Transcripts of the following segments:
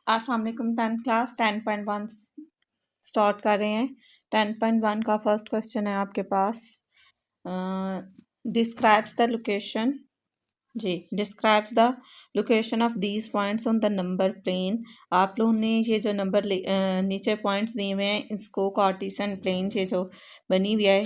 अस्सलाम वालेकुम। 10th class 10.1 start कर रहे हैं। 10.1 का फर्स्ट क्वेश्चन है आपके पास। Describes the location describes the location of these points on the number plane. आप लोगों ने ये जो नंबर नीचे पॉइंट्स दिए हुए हैं इसको कार्टेशियन प्लेन ये जो बनी हुई है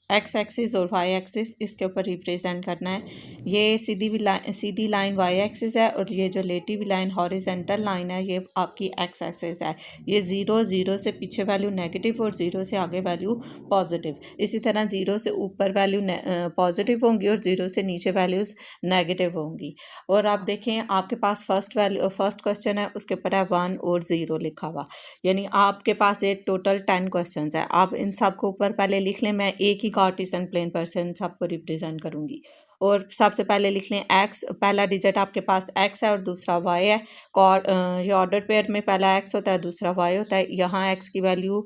एक्स एक्सिस और वाई एक्सिस इसके ऊपर रिप्रेजेंट करना है। ये सीधी लाइन वाई एक्सिस है और ये जो लेटी हुई लाइन हॉरिजेंटल लाइन है ये आपकी एक्स एक्सिस है। ये ज़ीरो से पीछे वैल्यू नेगेटिव और ज़ीरो से आगे वैल्यू पॉजिटिव। इसी तरह ज़ीरो से ऊपर वैल्यू पॉजिटिव होंगी और ज़ीरो से नीचे वैल्यूज़ नेगेटिव होंगी। और आप देखें आपके पास फर्स्ट क्वेश्चन है उसके ऊपर है 1 और 0 लिखा हुआ, यानी आपके पास ये टोटल 10 क्वेश्चन है। आप इन सब को ऊपर पहले लिख लें, मैं एक ही कार्टेशियन प्लेन पर से इन सबको रिप्रेजेंट करूंगी। और सबसे पहले लिख लें एक्स, पहला डिजिट आपके पास एक्स है और दूसरा वाई है। ये ऑर्डर पेयर में पहला एक्स होता है दूसरा वाई होता है। यहाँ एक्स की वैल्यू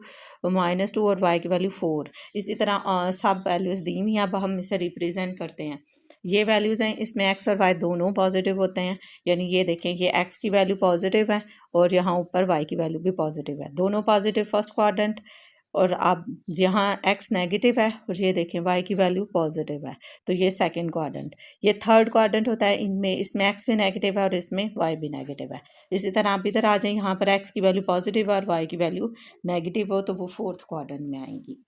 -2 और वाई की वैल्यू 4। इसी तरह सब वैल्यूज़ दी हुई हैं। अब हम इसे रिप्रेजेंट करते हैं। ये वैल्यूज़ हैं, इसमें एक्स और वाई दोनों पॉजिटिव होते हैं, यानी ये देखें ये एक्स की वैल्यू पॉजिटिव है और यहाँ ऊपर वाई की वैल्यू भी पॉजिटिव है, दोनों पॉजिटिव फर्स्ट क्वाड्रेंट। और अब यहाँ एक्स नेगेटिव है और ये देखें वाई की वैल्यू पॉजिटिव है, तो ये सेकंड क्वाड्रेंट। ये थर्ड क्वाड्रेंट होता है, इनमें इसमें एक्स भी नेगेटिव है और इसमें वाई भी नेगेटिव है। इसी तरह आप इधर आ जाए, यहाँ पर एक्स की वैल्यू पॉजिटिव है और वाई की वैल्यू नेगेटिव हो तो वो फोर्थ क्वाड्रेंट में आएंगी।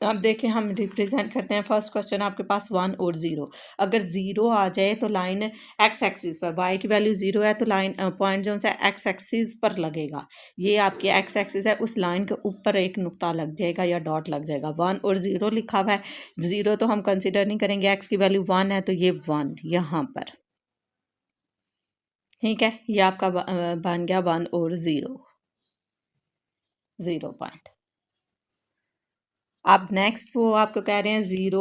तो अब देखें हम रिप्रेजेंट करते हैं। फर्स्ट क्वेश्चन आपके पास 1 और 0। अगर 0 आ जाए तो लाइन एक्स एक्सिस पर, वाई की वैल्यू 0 है तो लाइन पॉइंट जो है एक्स एक्सिस पर लगेगा। ये आपकी एक्स एक्सिस है, उस लाइन के ऊपर एक नुक्ता लग जाएगा या डॉट लग जाएगा। 1 और 0 लिखा हुआ है, 0 तो हम कंसिडर नहीं करेंगे, एक्स की वैल्यू 1 है तो ये 1 यहाँ पर, ठीक है। ये आपका बन गया 1 और 0 पॉइंट। अब नेक्स्ट वो आपको कह रहे हैं 0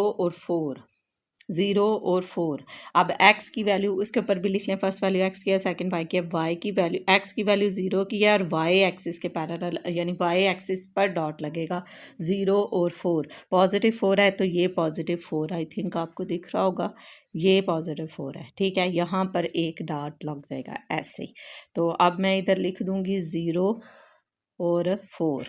और 4। अब x की वैल्यू उसके ऊपर भी लिख लें, फर्स्ट वैल्यू x की है, सेकंड y की है। y की वैल्यू x की वैल्यू 0 की है और y एक्सिस के पैरेलल यानी y एक्सिस पर डॉट लगेगा। 0 और 4, पॉजिटिव 4 है तो ये पॉजिटिव 4 आई थिंक आपको दिख रहा होगा, ये पॉजिटिव 4 है, ठीक है। यहाँ पर एक डॉट लग जाएगा ऐसे। तो अब मैं इधर लिख दूंगी 0 और 4।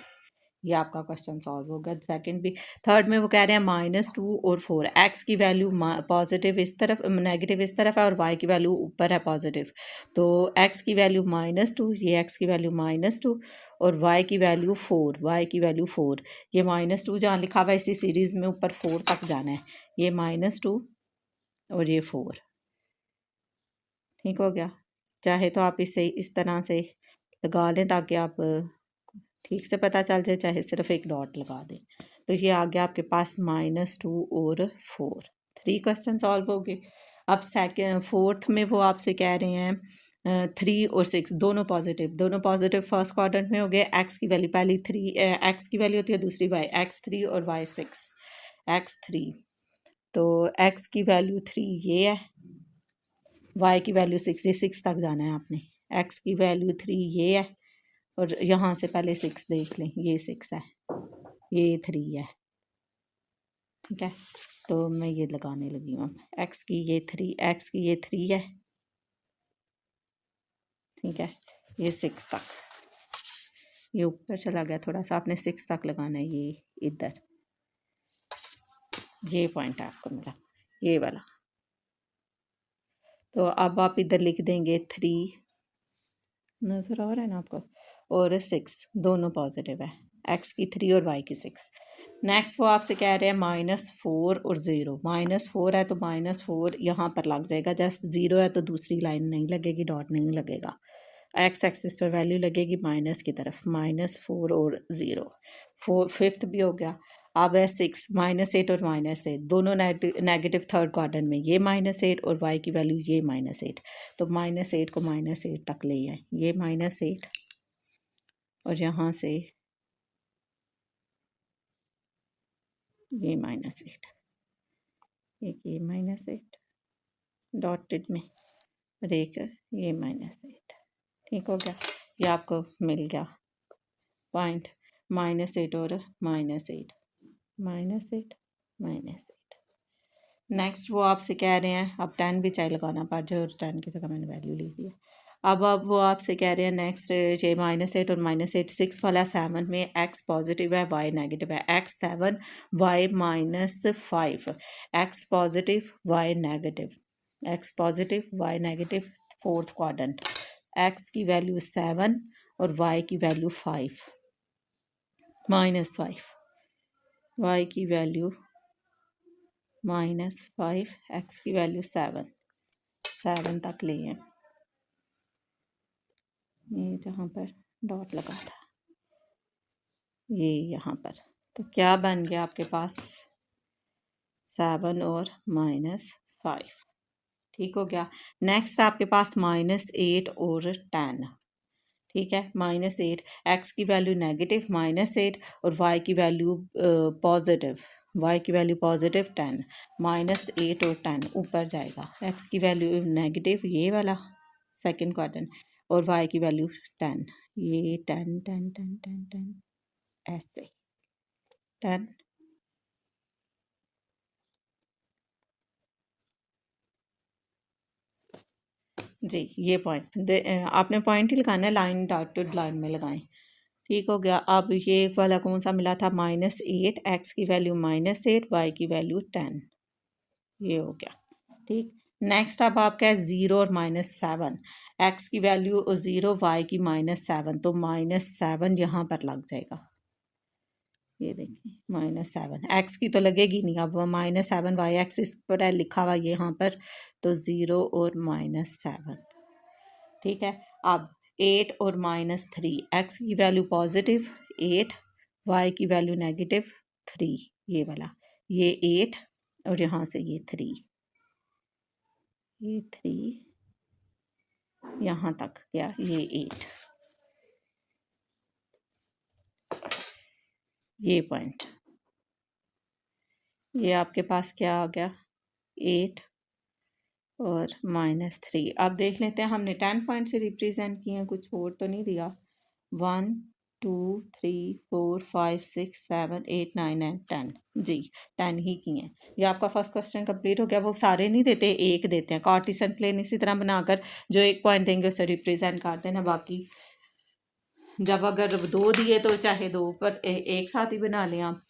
ये आपका क्वेश्चन सॉल्व होगा। सेकंड भी, थर्ड में वो कह रहे हैं -2 और 4। एक्स की वैल्यू पॉजिटिव इस तरफ, नेगेटिव इस तरफ है और वाई की वैल्यू ऊपर है पॉजिटिव। तो एक्स की वैल्यू -2, ये एक्स की वैल्यू -2 और वाई की वैल्यू 4। ये -2 जहाँ लिखा हुआ है इसी सीरीज़ में ऊपर 4 तक जाना है। ये -2 और ये 4, ठीक हो गया। चाहे तो आप इसे इस तरह से लगा लें ताकि आप ठीक से पता चल जाए, चाहे सिर्फ एक डॉट लगा दें। तो ये आ गया आपके पास -2 और 4। 3 क्वेश्चन सॉल्व हो गए। अब सेकेंड फोर्थ में वो आपसे कह रहे हैं 3 और 6 दोनों पॉजिटिव फर्स्ट क्वाड्रेंट में हो गए। एक्स की वैल्यू पहली 3, एक्स की वैल्यू होती है, दूसरी वाई, x3 और y6। x3 तो एक्स की वैल्यू 3 ये है, वाई की वैल्यू 6, ये 6 तक जाना है आपने। एक्स की वैल्यू 3 ये है और यहाँ से पहले 6 देख लें, ये 6 है, ये 3 है, ठीक है। तो मैं ये लगाने लगी हूँ, एक्स की ये 3 है, ठीक है। ये 6 तक, ये ऊपर चला गया थोड़ा सा, आपने 6 तक लगाना है। ये इधर ये पॉइंट आपको मिला, ये वाला। तो अब आप इधर लिख देंगे 3, नज़र आ रहा है ना आपको, और 6 दोनों पॉजिटिव है, एक्स की 3 और वाई की 6। नेक्स्ट वो आपसे कह रहे हैं -4 और 0। -4 है तो -4 यहाँ पर लग जाएगा, जस्ट 0 है तो दूसरी लाइन नहीं लगेगी, डॉट नहीं लगेगा, एक्स एक्सिस पर वैल्यू लगेगी माइनस की तरफ। -4 और 0, 4 फिफ्थ भी हो गया। अब है 6, -8 और -8 दोनों नेगेटिव थर्ड क्वाड्रेंट में, ये -8 और y की वैल्यू ये -8। तो -8 को -8 तक ले आए, ये -8 और यहाँ से ये -8, एक ये -8 डॉटेड में और एक ये -8, ठीक हो गया। ये आपको मिल गया पॉइंट, -8 और -8, -8। नेक्स्ट वो आपसे कह रहे हैं, अब 10 भी चाहे लगाना पड़ जाए और 10 की जगह मैंने वैल्यू लिख दी है। अब वो आपसे कह रहे हैं नेक्स्ट ये -8 और -8 6 वाला 7 में x पॉजिटिव है y नेगेटिव है x 7 y -5 x positive y negative x positive y negative fourth quadrant x की वैल्यू 7 और y की वैल्यू 5 -5 y की वैल्यू -5 x की वैल्यू 7 तक लिए ये जहाँ पर डॉट लगा था ये यहाँ पर तो क्या बन गया आपके पास 7 और -5 ठीक हो गया। नेक्स्ट आपके पास -8 और 10 ठीक है -8 x की वैल्यू नेगेटिव -8 और y की वैल्यू पॉजिटिव y की वैल्यू पॉजिटिव 10 -8 और 10 ऊपर जाएगा x की वैल्यू नेगेटिव ये वाला सेकंड क्वाड्रेंट और y की वैल्यू 10 ये 10 10 10 10 10 ऐसे 10 जी ये पॉइंट आपने पॉइंट ही लगाना है लाइन डॉटेड लाइन में लगाएं ठीक हो गया। अब ये वाला कौन सा मिला था -8 x की वैल्यू -8 y की वैल्यू 10 ये हो गया ठीक। नेक्स्ट अब आपका है 0 और -7 x की वैल्यू 0 y की -7 तो -7 यहाँ पर लग जाएगा ये देखिए -7 x की तो लगेगी नहीं अब -7 y एक्स इस पर है लिखा हुआ यहाँ पर तो 0 और -7 ठीक है। अब 8 और -3 x की वैल्यू पॉजिटिव 8 y की वैल्यू नेगेटिव 3 ये वाला ये 8 और यहाँ से ये 3 यहाँ तक क्या ये 8 ये पॉइंट ये आपके पास क्या आ गया 8 और -3 अब देख लेते हैं हमने 10 पॉइंट से रिप्रेजेंट किए हैं कुछ और तो नहीं दिया 1 2 3 4 5 6 7 8 9 एंड 10 जी 10 ही किए हैं ये आपका फर्स्ट क्वेश्चन कंप्लीट हो गया। वो सारे नहीं देते एक देते हैं कार्टेशियन प्लेन इसी तरह बनाकर जो एक पॉइंट देंगे उसे रिप्रेजेंट कर देना बाकी जब अगर 2 दिए तो चाहे 2 पर एक साथ ही बना लें आप।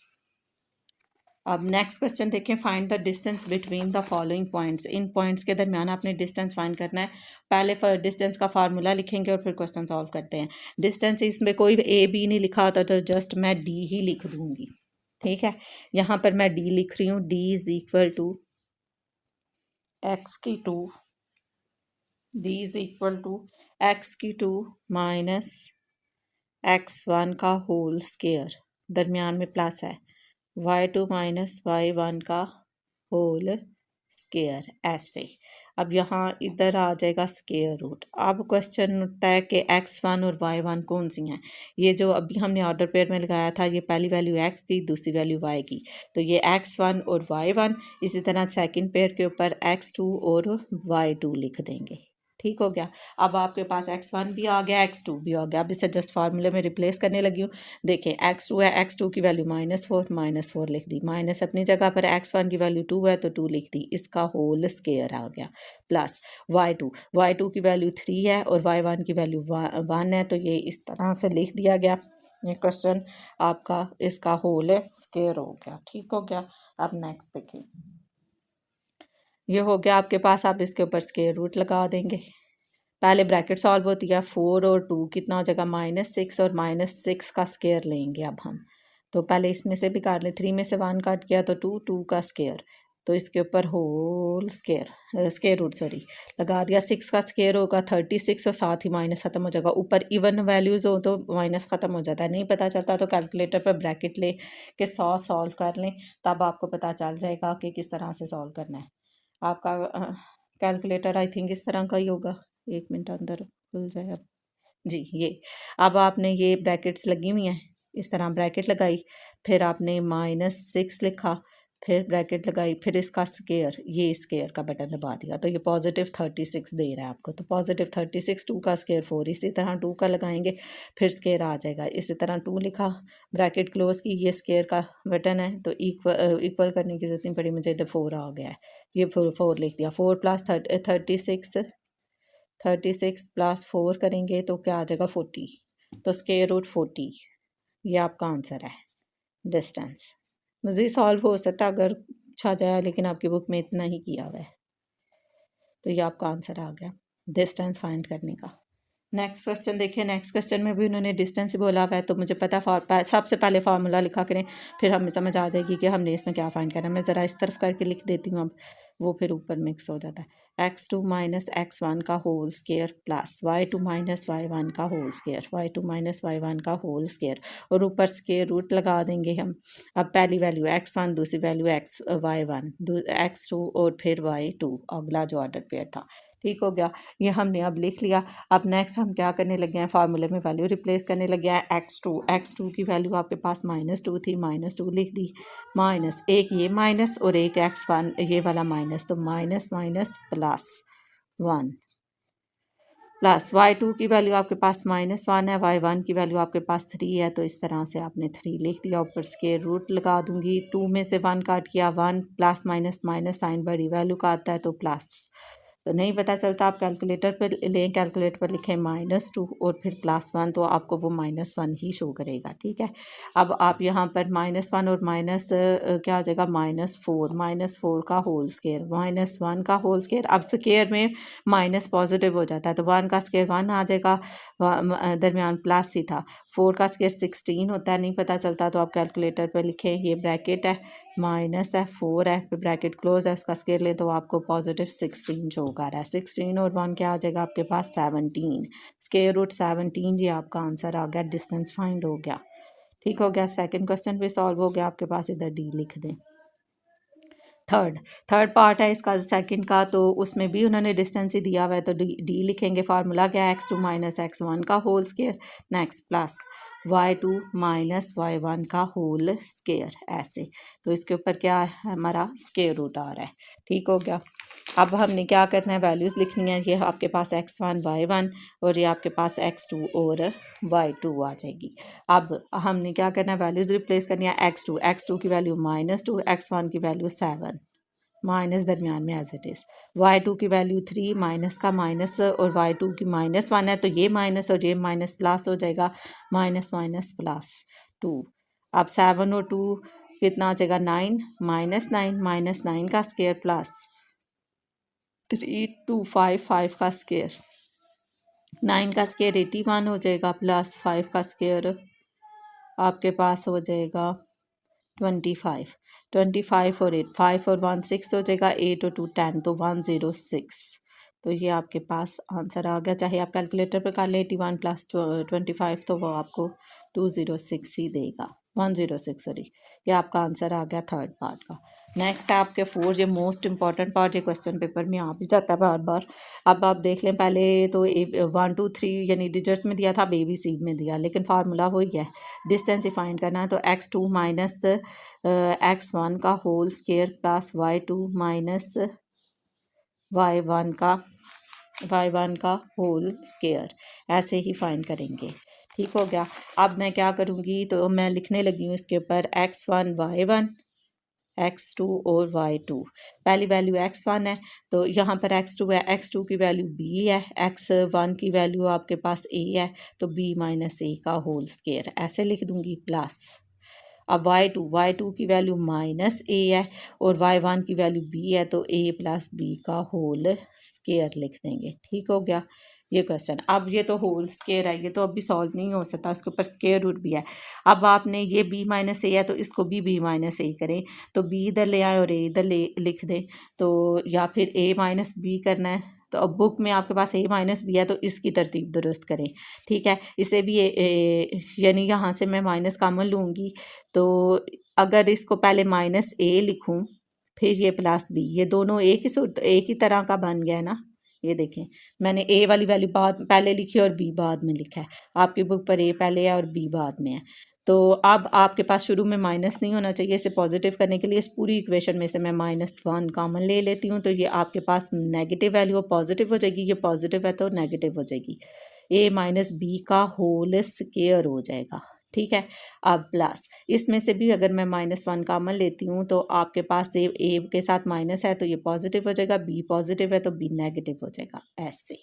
अब नेक्स्ट क्वेश्चन देखें find the distance between the following points in points के दरमियान आपने डिस्टेंस फाइंड करना है। पहले डिस्टेंस का फार्मूला लिखेंगे और फिर क्वेश्चन सॉल्व करते हैं। डिस्टेंस इसमें कोई ए बी नहीं लिखा होता तो जस्ट मैं डी ही लिख दूंगी ठीक है। यहाँ पर मैं डी लिख रही हूँ d is equal to x की 2 d is equal to x की 2 माइनस x1 का होल स्केयर दरमियान में प्लस है y2 माइनस y1 का होल स्केयर ऐसे। अब यहाँ इधर आ जाएगा स्केयर रूट। अब क्वेश्चन उठता है कि x1 और y1 कौन सी हैं। ये जो अभी हमने ऑर्डर पेयर में लगाया था ये पहली वैल्यू x की दूसरी वैल्यू y की तो ये x1 और y1 इसी तरह सेकंड पेयर के ऊपर x2 और y2 लिख देंगे ठीक हो गया। अब आपके पास x1 भी आ गया x2 भी आ गया अब इसे जस्ट फार्मूले में रिप्लेस करने लगी हूँ। देखें x2 है x2 की वैल्यू -4 लिख दी माइनस अपनी जगह पर x1 की वैल्यू 2 है तो 2 लिख दी इसका होल स्केयर आ गया प्लस y2 की वैल्यू 3 है और y1 की वैल्यू 1 है तो ये इस तरह से लिख दिया गया। ये क्वेश्चन आपका इसका होल स्केयर हो गया ठीक हो गया। अब नेक्स्ट देखिए ये हो गया आपके पास आप इसके ऊपर स्केयर रूट लगा देंगे। पहले ब्रैकेट सॉल्व होती है 4 और 2 कितना हो जाएगा -6 और -6 का स्केयर लेंगे अब हम तो पहले इसमें से भी काट लें 3 में से 1 काट किया तो 2 का स्केयर तो इसके ऊपर होल स्केयर रूट सॉरी लगा दिया 6 का स्केयर होगा 36 और साथ ही माइनस ख़त्म हो जाएगा ऊपर इवन वैल्यूज़ हो तो माइनस ख़त्म हो जाता है नहीं पता चलता तो कैलकुलेटर पर ब्रैकेट ले के 100 सॉल्व कर लें तब आपको पता चल जाएगा कि किस तरह से सॉल्व करना है। आपका कैलकुलेटर आई थिंक इस तरह का ही होगा 1 मिनट अंदर खुल जाए अब जी ये अब आपने ये ब्रैकेट्स लगी हुई हैं इस तरह ब्रैकेट लगाई फिर आपने -6 लिखा फिर ब्रैकेट लगाई फिर इसका स्केयर ये स्केयर का बटन दबा दिया तो ये +36 दे रहा है आपको तो +36 2 का स्केयर 4 इसी तरह 2 का लगाएंगे फिर स्केयर आ जाएगा इसी तरह 2 लिखा ब्रैकेट क्लोज की ये स्केयर का बटन है तो इक्वल करने की जरूरत नहीं पड़ी मुझे इधर 4 आ गया है ये 4 लिख दिया 4 + 36 36 प्लस 4 करेंगे तो क्या आ जाएगा 40, तो स्क्वायर रूट 40 ये आपका आंसर है डिस्टेंस। मज़ीद सॉल्व हो सकता है अगर छा जाए, लेकिन आपकी बुक में इतना ही किया हुआ है। तो ये आपका आंसर आ गया डिस्टेंस फाइंड करने का। नेक्स्ट क्वेश्चन देखिए, नेक्स्ट क्वेश्चन में भी उन्होंने डिस्टेंस ही बोला हुआ है, तो मुझे पता सबसे पहले फार्मूला लिखा करें, फिर हमें समझ आ जाएगी कि हमने इसमें क्या फाइंड करना है। मैं ज़रा इस तरफ करके लिख देती हूँ, अब वो फिर ऊपर मिक्स हो जाता है। x2 माइनस x1 का whole square plus y2 minus y1 का whole square, y2 minus y1 का होल स्केयर, और ऊपर स्केयर रूट लगा देंगे हम। अब पहली वैल्यू x1, दूसरी वैल्यू y1, x2 और फिर y2, अगला जो ऑर्डर पेयर था। ठीक हो गया, ये हमने अब लिख लिया। अब नेक्स्ट हम क्या करने लगे हैं, फार्मूले में वैल्यू रिप्लेस करने लगे हैं। x2 की वैल्यू आपके पास -2 थी, -2 लिख दी, माइनस एक ये माइनस और एक x1 ये वाला माइनस, तो minus minus plus 1 plus y2 की वैल्यू आपके पास -1 है, y1 की वैल्यू आपके पास 3 है, तो इस तरह से आपने 3 लिख दिया। ऊपर स्क्वायर रूट लगा दूंगी, 2 में से 1 काट किया, 1 प्लस माइनस माइनस साइन बड़ी वैल्यू का आता है तो प्लस, तो नहीं पता चलता आप कैलकुलेटर पर लें, कैलकुलेटर पर लिखें -2 और फिर +1, तो आपको वो -1 ही शो करेगा। ठीक है, अब आप यहाँ पर -1 और माइनस क्या आ जाएगा, -4 का होल स्केयर, -1 का होल स्केयर। अब स्केयर में माइनस पॉजिटिव हो जाता है, तो 1 का स्केयर 1 आ जाएगा, दरमियान प्लस ही था। 4 का स्केयर 16 होता है, नहीं पता चलता तो आप कैलकुलेटर पर लिखें, ये ब्रैकेट है, माइनस है, 4 है, फिर ब्रैकेट क्लोज है, उसका स्केयर लें तो आपको पॉजिटिव 16 शो कर रहा है। 16 और 1 क्या आ जाएगा आपके पास 17, स्केयर रूट 17, ये आपका आंसर आ गया, डिस्टेंस फाइंड हो गया। ठीक हो गया, सेकंड क्वेश्चन भी सॉल्व हो गया आपके पास, इधर डी लिख दें। थर्ड पार्ट है इसका सेकंड का, तो उसमें भी उन्होंने डिस्टेंस ही दिया हुआ है, तो डी लिखेंगे। फार्मूला क्या है, x2 माइनस x1 का whole square, next plus y2 minus y1 का होल स्केयर, ऐसे। तो इसके ऊपर क्या है हमारा स्केयर रूट आ रहा है। ठीक हो गया, अब हमने क्या करना है, वैल्यूज़ लिखनी है। ये आपके पास x1 y1 और ये आपके पास x2 और y2 आ जाएगी। अब हमने क्या करना है, वैल्यूज़ रिप्लेस करनी है। x2 की वैल्यू -2, x1 की वैल्यू 7, माइनस दरमियान में एज इट इज़, y2 की वैल्यू 3, माइनस का माइनस और y2 की -1 है, तो ये माइनस और ये माइनस प्लस हो जाएगा, माइनस माइनस प्लस 2। अब 7 और 2 कितना आ जाएगा, 9, माइनस 9 का स्केयर प्लस 3 2 5 5 का स्केयर, 9 का स्केयर 81 हो जाएगा, प्लस 5 का स्केयर आपके पास हो जाएगा 25 और 8, 5 और 1 6 हो जाएगा, 8 और 2 10, तो 106। तो ये आपके पास आंसर आ गया, चाहे आप कैलकुलेटर पर कर लें। 81 प्लस 25 तो वो आपको 206 ही देगा, 106 सॉरी। ये आपका आंसर आ गया थर्ड पार्ट का। नेक्स्ट है आपके 4, ये मोस्ट इंपॉर्टेंट पार्ट, ये क्वेश्चन पेपर में आ भी जाता है बार बार। अब आप देख लें, पहले तो 1 2 3 यानी डिजिट्स में दिया था, अब ABC में दिया, लेकिन फार्मूला वही है, डिस्टेंस ही फाइंड करना है। तो x2 माइनस x1 का whole square plus y2 minus y1 का होल स्केयर, ऐसे ही फाइंड करेंगे। ठीक हो गया, अब मैं क्या करूँगी, तो मैं लिखने लगी हूँ इसके ऊपर x1 y1 x2 और y2। पहली वैल्यू x1 है, तो यहाँ पर x2 है, x2 की वैल्यू b है, x1 की वैल्यू आपके पास a है, तो b माइनस a का होल स्केयर, ऐसे लिख दूँगी, प्लस। अब y2 की वैल्यू -a है और y1 की वैल्यू b है, तो a प्लस b का होल स्केयर लिख देंगे। ठीक हो गया ये क्वेश्चन। अब ये तो होल स्केयर है, ये तो अभी सॉल्व नहीं हो सकता, उसके ऊपर स्केयर रूट भी है। अब आपने ये b माइनस ए है, तो इसको भी b माइनस ए करें, तो b इधर ले आए और a इधर लिख दें, तो या फिर a माइनस b करना है, तो अब बुक में आपके पास a माइनस बी है, तो इसकी तरतीब दुरुस्त करें। ठीक है, इसे भी यानी यहाँ से मैं माइनस कॉमन लूँगी, तो अगर इसको पहले -a लिखूँ फिर ये प्लस b, ये दोनों एक ही तरह का बन गया है ना। ये देखें, मैंने a वाली वैल्यू पहले लिखी और b बाद में लिखा है, आपकी बुक पर a पहले है और b बाद में है। तो अब आपके पास शुरू में माइनस नहीं होना चाहिए, इसे पॉजिटिव करने के लिए इस पूरी इक्वेशन में से मैं -1 कॉमन ले लेती हूँ, तो ये आपके पास नेगेटिव वैल्यू पॉजिटिव हो जाएगी, ये पॉजिटिव है तो नेगेटिव हो जाएगी, a माइनस बी का होल स्केयर हो जाएगा। ठीक है, अब प्लस इसमें से भी अगर मैं -1 कॉमन लेती हूँ, तो आपके पास ए के साथ माइनस है, तो ये पॉजिटिव हो जाएगा, b पॉजिटिव है तो b नेगेटिव हो जाएगा, ऐसे।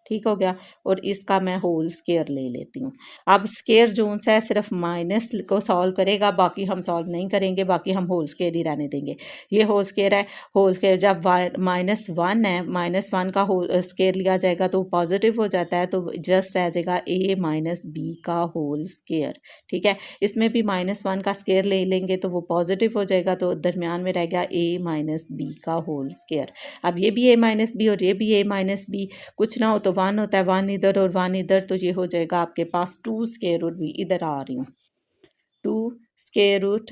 ठीक हो गया। और इसका मैं होल स्केयर ले लेती हूँ। अब स्केयर जोन सा है सिर्फ माइनस को सॉल्व करेगा, बाकी हम सॉल्व नहीं करेंगे, बाकी हम होल स्केयर ही रहने देंगे। ये होल स्केयर है, होल स्केयर जब -1 है, -1 का होल स्केयर लिया जाएगा तो पॉजिटिव हो जाता है, तो जस्ट रह जाएगा a माइनस बी का होल स्केयर। ठीक है, इसमें भी -1 का स्केयर ले लेंगे तो वो पॉजिटिव हो जाएगा, तो दरमियान में रहेगा a माइनस बी का होल स्केयर। अब ये भी a माइनस बी और ये भी a माइनस बी, कुछ ना हो तो 1 होता है, 1 इधर और 1 इधर, तो ये हो जाएगा आपके पास 2 स्केयर रूट भी, इधर आ रही हूँ 2 स्केयर रूट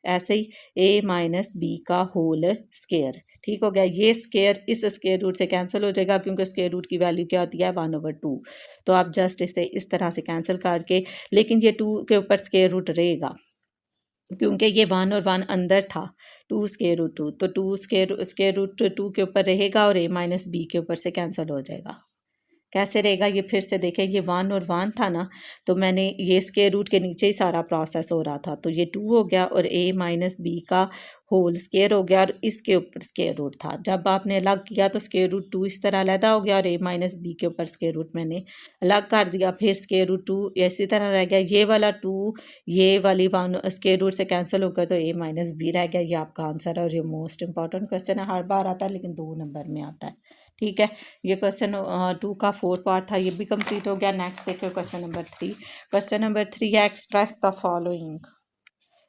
ऐसे ही a माइनस बी का होल स्केयर। ठीक हो गया। ये स्केयर इस स्केयर रूट से कैंसिल हो जाएगा, क्योंकि स्केयर रूट की वैल्यू क्या होती है 1/2। तो आप जस्ट इसे इस तरह से कैंसिल करके, लेकिन ये 2 के ऊपर स्केयर रूट रहेगा, क्योंकि ये 1 और 1 अंदर था, 2 स्केयर रूट 2, तो 2 स्केयर रूट 2 के ऊपर रहेगा और a माइनस बी के ऊपर से कैंसिल हो जाएगा। कैसे रहेगा ये फिर से देखें, ये 1 और 1 था ना, तो मैंने ये स्केयर रूट के नीचे ही सारा प्रोसेस हो रहा था, तो ये 2 हो गया और a माइनस बी का होल स्केयर हो गया, और इसके ऊपर स्केयर रूट था। जब आपने अलग किया तो स्केयर रूट 2 इस तरह अलहदा हो गया और a माइनस बी के ऊपर स्केयर रूट मैंने अलग कर दिया, फिर स्केयर रूट 2 इसी तरह रह गया। ये वाला 2 ये वाली 1 स्केयर रूट से कैंसिल होकर तो a माइनस बी रह गया। ये आपका आंसर है, और ये मोस्ट इंपॉर्टेंट क्वेश्चन है, हर बार आता है लेकिन 2 नंबर में आता है। ठीक है, ये क्वेश्चन 2 का 4 पार्ट था, ये भी कंप्लीट हो गया। नेक्स्ट देखिए क्वेश्चन नंबर 3। क्वेश्चन नंबर 3 है एक्सप्रेस द फॉलोइंग।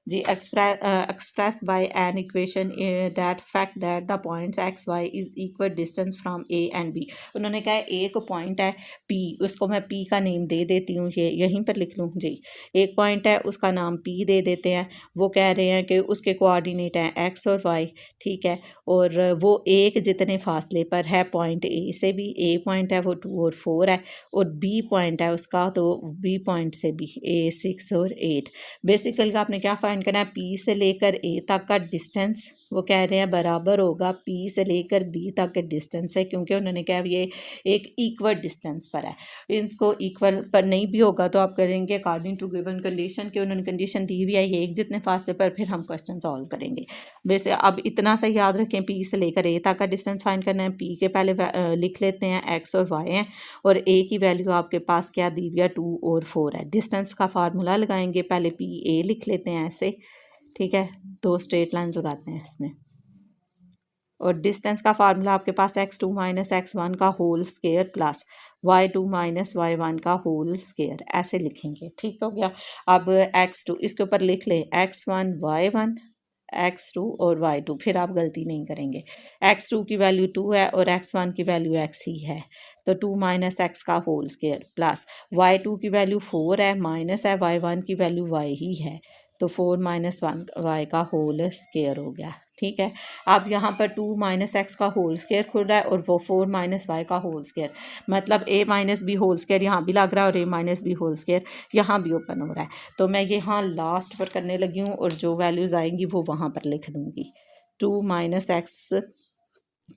जी, expressed by an equation that fact that the points x y is equal distance from a and b। उन्होंने कहा है एक पॉइंट है p, उसको मैं p का नेम दे देती हूँ, ये यहीं पर लिख लूँ जी। एक पॉइंट है उसका नाम p दे देते हैं, वो कह रहे हैं कि उसके कोऑर्डिनेट हैं x और y। ठीक है, और वो एक जितने फासले पर है पॉइंट a से भी, a पॉइंट है वो 2 और 4 है, और b पॉइंट है उसका तो b पॉइंट से भी a 6 और 8। बेसिकली आपने क्या फाइंड करना है, P से लेकर A तक का डिस्टेंस, वो कह रहे हैं बराबर होगा P से लेकर B तक के डिस्टेंस है, क्योंकि उन्होंने कहा ये एक इक्वल डिस्टेंस पर है। इनको इक्वल पर नहीं भी होगा तो आप करेंगे अकॉर्डिंग टू गिवन कंडीशन, कि उन्होंने कंडीशन दी हुई है ये एक जितने फासले पर, फिर हम क्वेश्चन सॉल्व करेंगे। वैसे अब इतना सा याद रखें, P से लेकर A तक का डिस्टेंस फाइंड करना है। P के पहले लिख लेते हैं x और y हैं, और A की वैल्यू आपके पास क्या दी हुई है 2 और 4 है। डिस्टेंस का फार्मूला लगाएंगे, पहले PA लिख लेते हैं ऐसे। ठीक है, 2 स्ट्रेट लाइन्स लगाते हैं इसमें, और डिस्टेंस का फार्मूला आपके पास x2 माइनस x1 का whole square plus y2 minus y1 का होल स्केयर, ऐसे लिखेंगे। ठीक हो गया। अब x2 इसके ऊपर लिख लें x1 y1 x2 और y2, फिर आप गलती नहीं करेंगे। x2 की वैल्यू 2 है और x1 की वैल्यू x ही है, तो 2 माइनस x का होल स्केयर प्लस y2 की वैल्यू 4 है, माइनस है y1 की वैल्यू y ही है, तो 4 माइनस 1 y का होल स्केयर हो गया। ठीक है, अब यहाँ पर 2 माइनस एक्स का होल स्केयर खुल रहा है और वो 4 माइनस वाई का होल स्केयर, मतलब a minus b whole square यहाँ भी लग रहा है और a minus b whole square यहाँ भी ओपन हो रहा है। तो मैं यहाँ लास्ट पर करने लगी हूँ और जो वैल्यूज़ आएंगी वो वहाँ पर लिख दूँगी। 2 माइनस एक्स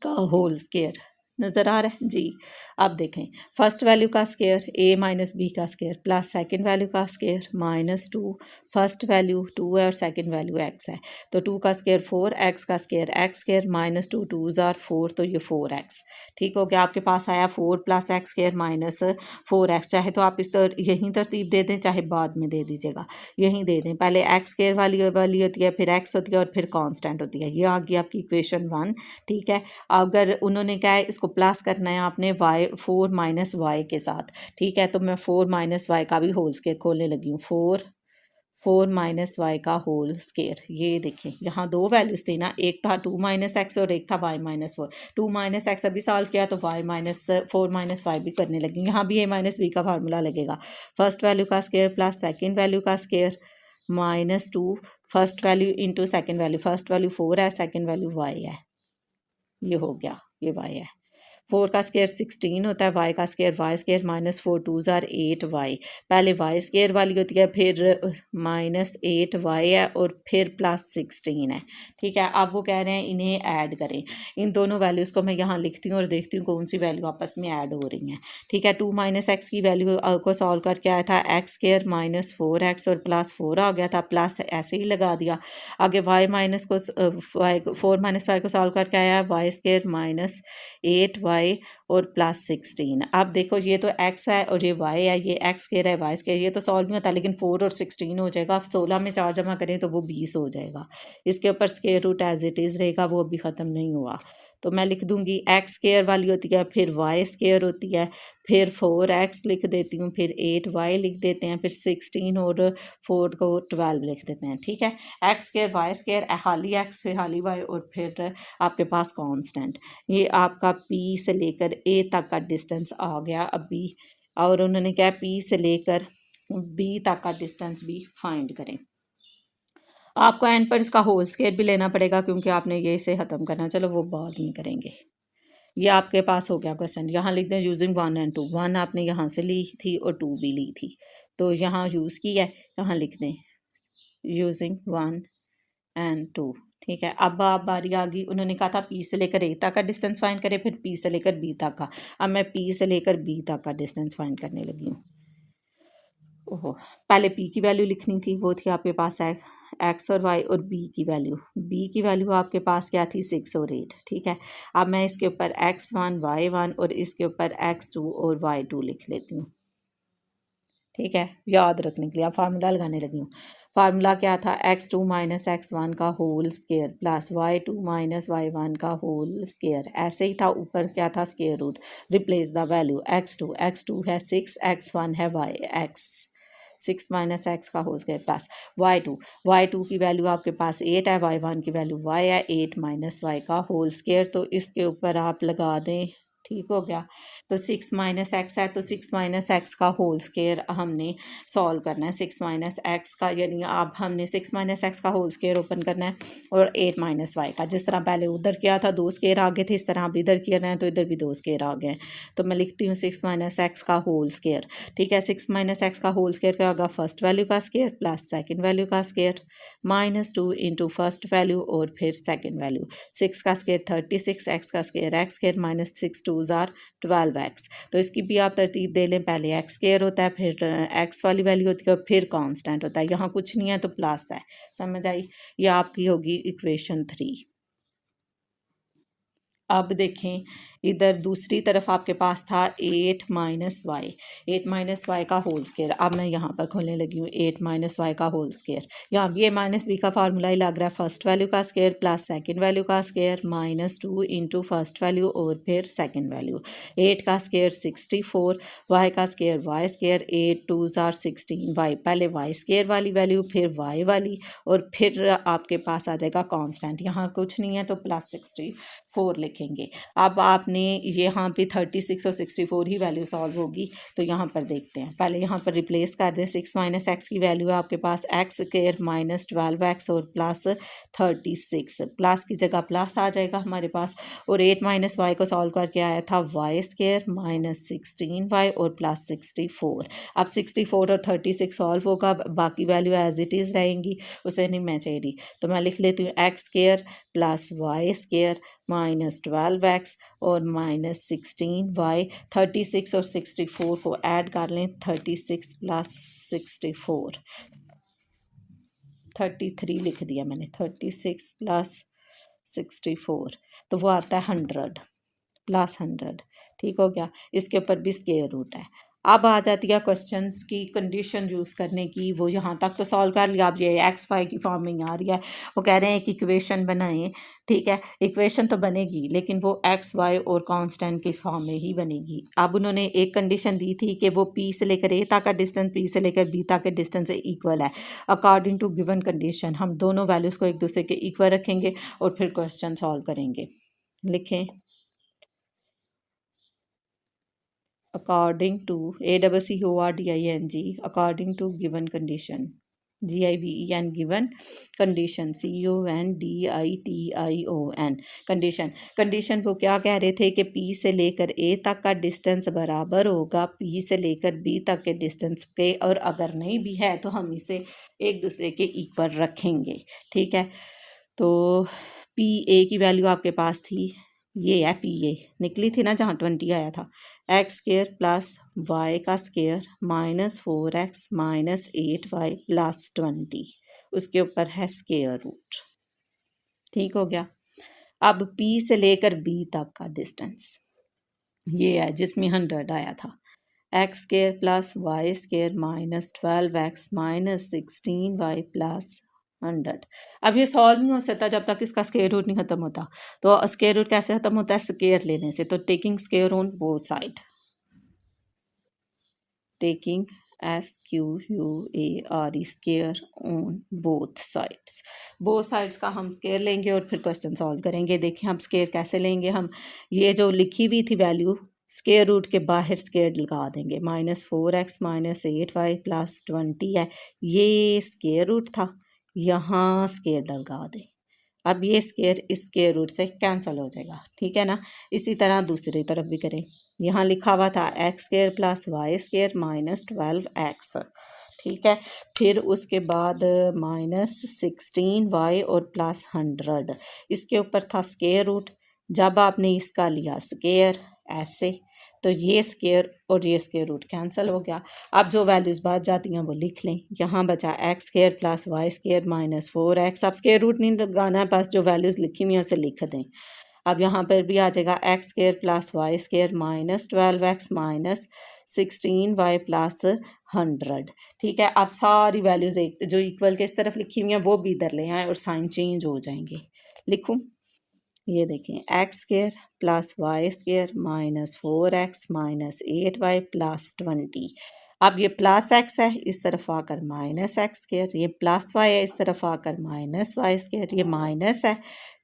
का होल स्केयर नज़र आ रहा है जी। अब देखें, फर्स्ट वैल्यू का स्केयर a माइनस बी का स्केयर प्लस सेकंड वैल्यू का स्केयर -2, फर्स्ट वैल्यू 2 है और सेकंड वैल्यू x है, तो 2 का स्केयर 4, x का square x square -2 2s are 4, तो ये 4x। ठीक हो गया, आपके पास आया 4 प्लस एक्स स्केयर -4x। चाहे तो आप इस यहीं तरतीब दे दें, चाहे बाद में दे दीजिएगा, यहीं दे दें। पहले x स्केयर वाली होती है, फिर x होती है और फिर कांस्टेंट होती है। ये आ गई आपकी इक्वेशन 1। ठीक है, अगर उन्होंने क्या है इसको प्लस करना है आपने y4 माइनस वाई के साथ। ठीक है, तो मैं 4 माइनस वाई का भी होल स्केयर खोलने लगी हूँ। 4 माइनस वाई का होल स्केयर, ये देखें यहाँ दो वैल्यूज थी ना, एक था 2 माइनस एक्स और एक था y माइनस 4। 2 माइनस एक्स अभी सॉल्व किया तो y माइनस 4 माइनस वाई भी करने लगी। यहाँ भी a माइनस बी का फार्मूला लगेगा, फर्स्ट वैल्यू का स्केयर प्लस सेकेंड वैल्यू का square -2 first value into second value, first value 4 है, सेकेंड वैल्यू y है, ये हो गया, ये y है। 4 का स्केयर 16 होता है, y का square y square -4 2s are 8y। पहले y स्केयर वाली होती है, फिर -8y है और फिर +16 है। ठीक है, अब वो कह रहे हैं इन्हें ऐड करें। इन दोनों वैल्यूज़ को मैं यहाँ लिखती हूँ और देखती हूँ कौन सी वैल्यू आपस में ऐड हो रही हैं। ठीक है, 2 माइनस एक्स की वैल्यू को सॉल्व करके आया था x स्केयर -4x और +4 आ गया था, प्लस ऐसे ही लगा दिया। आगे y माइनस को 4 माइनस वाई को सॉल्व करके आया y स्केयर -8y वाई और प्लस 16। अब देखो ये तो एक्स है और ये वाई है, ये एक्स स्क्वायर है वाई स्क्वायर, ये तो सॉल्व नहीं होता, लेकिन 4 और 16 हो जाएगा। 16 में 4 जमा करें तो वो 20 हो जाएगा। इसके ऊपर square root as it is रहेगा, वो अभी ख़त्म नहीं हुआ। तो मैं लिख दूंगी एक्स स्क्वायर वाली होती है, फिर वाई स्क्वायर होती है, फिर 4x लिख देती हूँ, फिर 8y लिख देते हैं, फिर 16 और 4 को 12 लिख देते हैं। ठीक है, एक्स स्क्वायर वाई स्क्वायर, खाली एक्स फिर खाली वाई और फिर आपके पास कांस्टेंट। ये आपका p से लेकर a तक का डिस्टेंस आ गया अभी। और उन्होंने क्या p से लेकर b तक का डिस्टेंस भी फाइंड करें। आपको एंड पर इसका होल स्क्वायर भी लेना पड़ेगा क्योंकि आपने ये इसे ख़त्म करना, चलो वो बाद में करेंगे। ये आपके पास हो गया क्वेश्चन। यहाँ लिख दें यूजिंग 1 एंड 2। 1 आपने यहाँ से ली थी और 2 भी ली थी, तो यहाँ यूज़ की है, यहाँ लिख दें यूजिंग 1 एंड 2। ठीक है, अब आप बारी आ गई, उन्होंने कहा था पी से लेकर ए तक का डिस्टेंस फाइंड करें, फिर पी से लेकर बी तक का। अब मैं पी से लेकर बी तक का डिस्टेंस फाइंड करने लगी हूँ। ओहो, पहले पी की वैल्यू लिखनी थी, वो थी आपके पास है एक्स और वाई, और बी की वैल्यू आपके पास क्या थी 6 और 8। ठीक है, अब मैं इसके ऊपर x1 y1 और इसके ऊपर x2 और y2 लिख लेती हूँ। ठीक है, याद रखने के लिए अब फार्मूला लगाने लगी हूँ। फार्मूला क्या था, x2 माइनस x1 का whole square plus y2 minus y1 का होल स्केयर। ऐसे ही था, ऊपर क्या था square root. Replace the value x2 है 6, x1 है y x 6 माइनस एक्स का होल स्क्वायर प्लस y2 की वैल्यू आपके पास 8 है, y1 की वैल्यू y है, 8 माइनस वाई का होल स्क्वायर। तो इसके ऊपर आप लगा दें, ठीक हो गया। तो 6 माइनस एक्स है, तो 6 माइनस एक्स का होल स्क्वायर हमने सॉल्व करना है। 6 माइनस एक्स का यानी अब हमने 6 माइनस एक्स का होल स्क्वायर ओपन करना है और 8 माइनस वाई का। जिस तरह पहले उधर किया था 2 स्क्वायर आ गए थे, इस तरह अब इधर किया है तो इधर भी 2 स्क्वायर आ गए। तो मैं लिखती हूँ 6 माइनस एक्स का होल स्क्वायर। ठीक है, 6 माइनस एक्स का होल स्क्वायर क्या होगा, फर्स्ट वैल्यू का स्क्वायर प्लस सेकंड वैल्यू का square minus 2 into first value और फिर सेकंड वैल्यू। 6 का स्क्वायर 36, एक्स का स्क्वायर एक्स स्क्वायर माइनस 6 2 ज़ार 12x। तो इसकी भी आप तरतीब दे लें, पहले एक्स स्क्वायर होता है, फिर एक्स वाली वैल्यू होती है और फिर कांस्टेंट होता है। यहाँ कुछ नहीं है तो प्लस है, समझ आई। ये आपकी होगी इक्वेशन 3। अब देखें इधर दूसरी तरफ आपके पास था 8 माइनस वाई का होल स्क्वायर। अब मैं यहाँ पर खोलने लगी हूँ 8 माइनस वाई का होल स्क्वायर। यहाँ भी ए माइनस बी का फार्मूला ही लग रहा है, फर्स्ट वैल्यू का स्क्वायर प्लस सेकंड वैल्यू का square minus 2 into first value और फिर सेकंड वैल्यू। 8 का स्क्वायर 64, वाई का स्क्वायर वाई स्क्वायर, 8 2 ज़ार 16 वाई, पहले वाई स्क्वायर वाली वैल्यू फिर वाई वाली और फिर आपके पास आ जाएगा कांस्टेंट। यहाँ कुछ नहीं है तो प्लस 64 लिखेंगे। अब आपने यहाँ पे 36 और 64 ही वैल्यू सॉल्व होगी, तो यहाँ पर देखते हैं। पहले यहाँ पर रिप्लेस कर दें, 6 माइनस एक्स की वैल्यू है आपके पास एक्स स्क्वायर माइनस 12x और प्लस 36, प्लस की जगह प्लस आ जाएगा हमारे पास। और 8 माइनस वाई को सॉल्व करके आया था वाई स्क्वायर माइनस 16y और प्लस 64। अब 64 और 36 सॉल्व होगा, बाकी वैल्यू एज इट इज़ रहेंगी, उसे नहीं मैं चाहिए। तो मैं लिख लेती हूँ x square plus y square minus 12x और माइनस 16y। 36 और 64 को ऐड कर लें, 36 प्लस 64 33 लिख दिया मैंने, 36 प्लस 64 तो वो आता है 100 प्लस 100। ठीक हो गया, इसके ऊपर भी स्क्वायर रूट है। अब आ जाती है क्वेश्चंस की कंडीशन यूज़ करने की। वो यहाँ तक तो सॉल्व कर लिया, अब ये एक्स वाई की फॉर्म में आ रही है। वो कह रहे हैं कि इक्वेशन बनाएं। ठीक है, इक्वेशन तो बनेगी लेकिन वो एक्स वाई और कांस्टेंट की फॉर्म में ही बनेगी। अब उन्होंने एक कंडीशन दी थी कि वो पी से लेकर ए तक का डिस्टेंस पी से लेकर बी तक के डिस्टेंस से इक्वल है। अकॉर्डिंग टू गिवन कंडीशन हम दोनों वैल्यूज़ को एक दूसरे के इक्वल रखेंगे और फिर क्वेश्चन सॉल्व करेंगे। लिखें according to ACCORDING according to given condition GIVEN given condition CONDITION condition वो क्या कह रहे थे कि P से लेकर A तक का डिस्टेंस बराबर होगा P से लेकर B तक के डिस्टेंस के, और अगर नहीं भी है तो हम इसे एक दूसरे के इक्वल रखेंगे। ठीक है, तो PA की वैल्यू आपके पास थी, ये है PA निकली थी ना जहाँ 20 आया था, एक्स स्क्वायर प्लस वाई का square minus 4x minus 8y plus 20, उसके ऊपर है स्क्वायर रूट। ठीक हो गया। अब P से लेकर B तक का डिस्टेंस ये है जिसमें 100 आया था। X square plus y square minus 12x minus 16y plus 100। अब ये सॉल्व नहीं हो सकता जब तक इसका स्केयर रूट नहीं ख़त्म होता। तो स्केयर रूट कैसे ख़त्म होता है? स्केयर लेने से। तो taking square on both side, taking SQUARE square on both sides का हम स्केयर लेंगे और फिर क्वेश्चन सॉल्व करेंगे। देखिए हम स्केयर कैसे लेंगे। हम ये जो लिखी हुई थी वैल्यू स्केयर रूट के बाहर स्केयर लगा देंगे। -4x माइनस 8y प्लस 20 है, ये स्केयर रूट था, यहाँ स्केयर लगा दें। अब ये स्केयर इस स्केयर रूट से कैंसिल हो जाएगा, ठीक है ना। इसी तरह दूसरी तरफ भी करें। यहाँ लिखा हुआ था x square plus y square minus 12x, ठीक है। फिर उसके बाद -16y और प्लस 100, इसके ऊपर था स्केयर रूट। जब आपने इसका लिया स्केयर ऐसे, तो ये स्केयर और ये स्केयर रूट कैंसिल हो गया। अब जो वैल्यूज़ बच जाती हैं वो लिख लें। यहाँ बचा x square plus y square minus 4x। अब स्केयर रूट नहीं लगाना है, बस जो वैल्यूज़ लिखी हुई हैं उसे लिख दें। अब यहाँ पर भी आ जाएगा x square plus y square minus 12x minus 16y plus 100, ठीक है। अब सारी वैल्यूज़ एक जो इक्वल के इस तरफ लिखी हुई हैं वो भी इधर ले आएँ और साइन चेंज हो जाएंगे। लिखूँ, ये देखें x square plus y square minus 4x minus 8y plus 20। अब ये प्लस एक्स है, इस तरफ आकर माइनस एक्स स्केयर, ये प्लस वाई है, इस तरफ आकर माइनस वाई स्केयर, ये माइनस है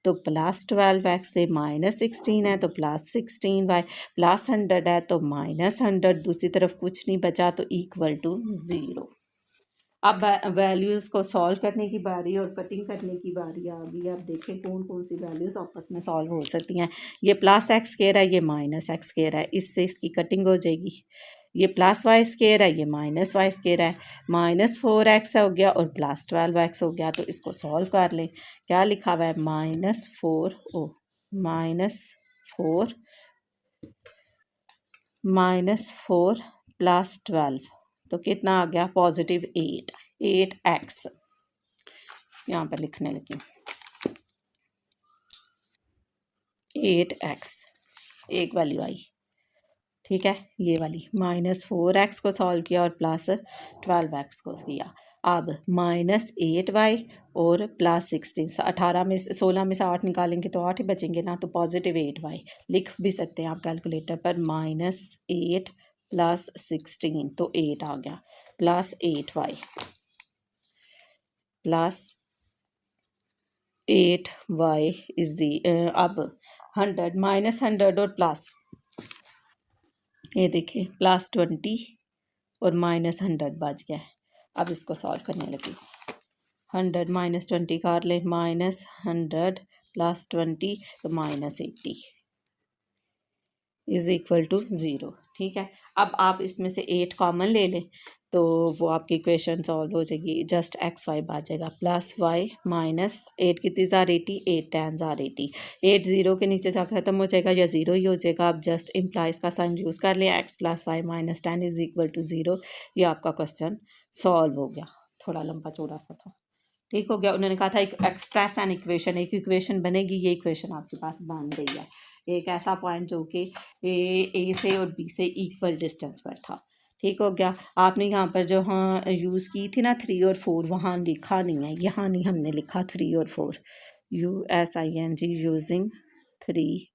तो प्लस 12x से माइनस 16 है तो प्लस 16y प्लस 100 है तो माइनस 100, दूसरी तरफ कुछ नहीं बचा तो इक्वल टू 0। अब वैल्यूज़ को सॉल्व करने की बारी और कटिंग करने की बारी आ गई। अब देखें कौन कौन सी वैल्यूज़ आपस में सॉल्व हो सकती हैं। ये प्लस एक्स स्केयर है, ये माइनस एक्स स्केयर है, इससे इसकी कटिंग हो जाएगी। ये प्लस वाई स्केयर है, ये माइनस वाई स्केयर है, -4x हो गया और प्लस 12x हो गया। तो इसको सॉल्व कर लें। क्या लिखा हुआ है? -4 प्लस 12, तो कितना आ गया? +8, 8x यहाँ पर लिखने लगी। 8x एक वैल्यू आई, ठीक है, ये वाली। -4x को सॉल्व किया और प्लस 12x को किया। अब -8y और प्लस 16 में 16 में से 8 निकालेंगे तो 8 ही बचेंगे ना, तो +8y लिख भी सकते हैं आप कैलकुलेटर पर। -8 प्लस 16 तो 8 आ गया, plus 8y plus 8y is the अब 100 -100 और प्लस, ये देखिए +20 और -100 बच गया है। अब इसको सॉल्व करने लगी। 100 -20 कर लें, -100 प्लस 20 तो -80 इज इक्वल टू 0, ठीक है। अब आप इसमें से 8 कॉमन ले लें तो वो आपकी इक्वेशन सॉल्व हो जाएगी। जस्ट एक्स वाई बच जाएगा, प्लस वाई माइनस 8 कितनी ज़ार 80, 8 10 ज़ार 80, 8 0 के नीचे जाकर ख़त्म हो जाएगा या 0 ही हो जाएगा। आप जस्ट इम्प्लाइज का साइन यूज़ कर लें, x plus y minus 10 is equal to 0। ये आपका क्वेश्चन सॉल्व हो गया। थोड़ा लंबा चौड़ा सा था, ठीक हो गया। उन्होंने कहा था एक एक्सप्रेस एन इक्वेशन, एक इक्वेशन बनेगी, ये इक्वेशन आपके पास बन गई है। एक ऐसा पॉइंट जो कि ए से और बी से इक्वल डिस्टेंस पर था, ठीक हो गया। आपने यहाँ पर जो हाँ यूज़ की थी ना 3 और 4, वहाँ लिखा नहीं है, यहाँ नहीं हमने लिखा 3 और 4, USING यूजिंग 3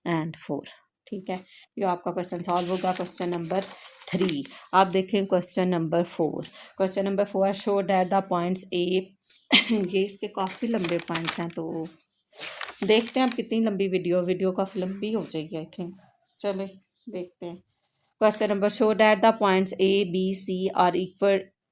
and 4, ठीक है। ये आपका क्वेश्चन सॉल्व होगा, क्वेश्चन नंबर 3। आप देखें question number 4। Question number 4 show that the points ए ये इसके काफ़ी लंबे पॉइंट्स हैं, तो देखते हैं अब कितनी लंबी वीडियो काफ़ी लंबी हो जाएगी आई थिंक। चले देखते हैं। Question number show that the points A B C are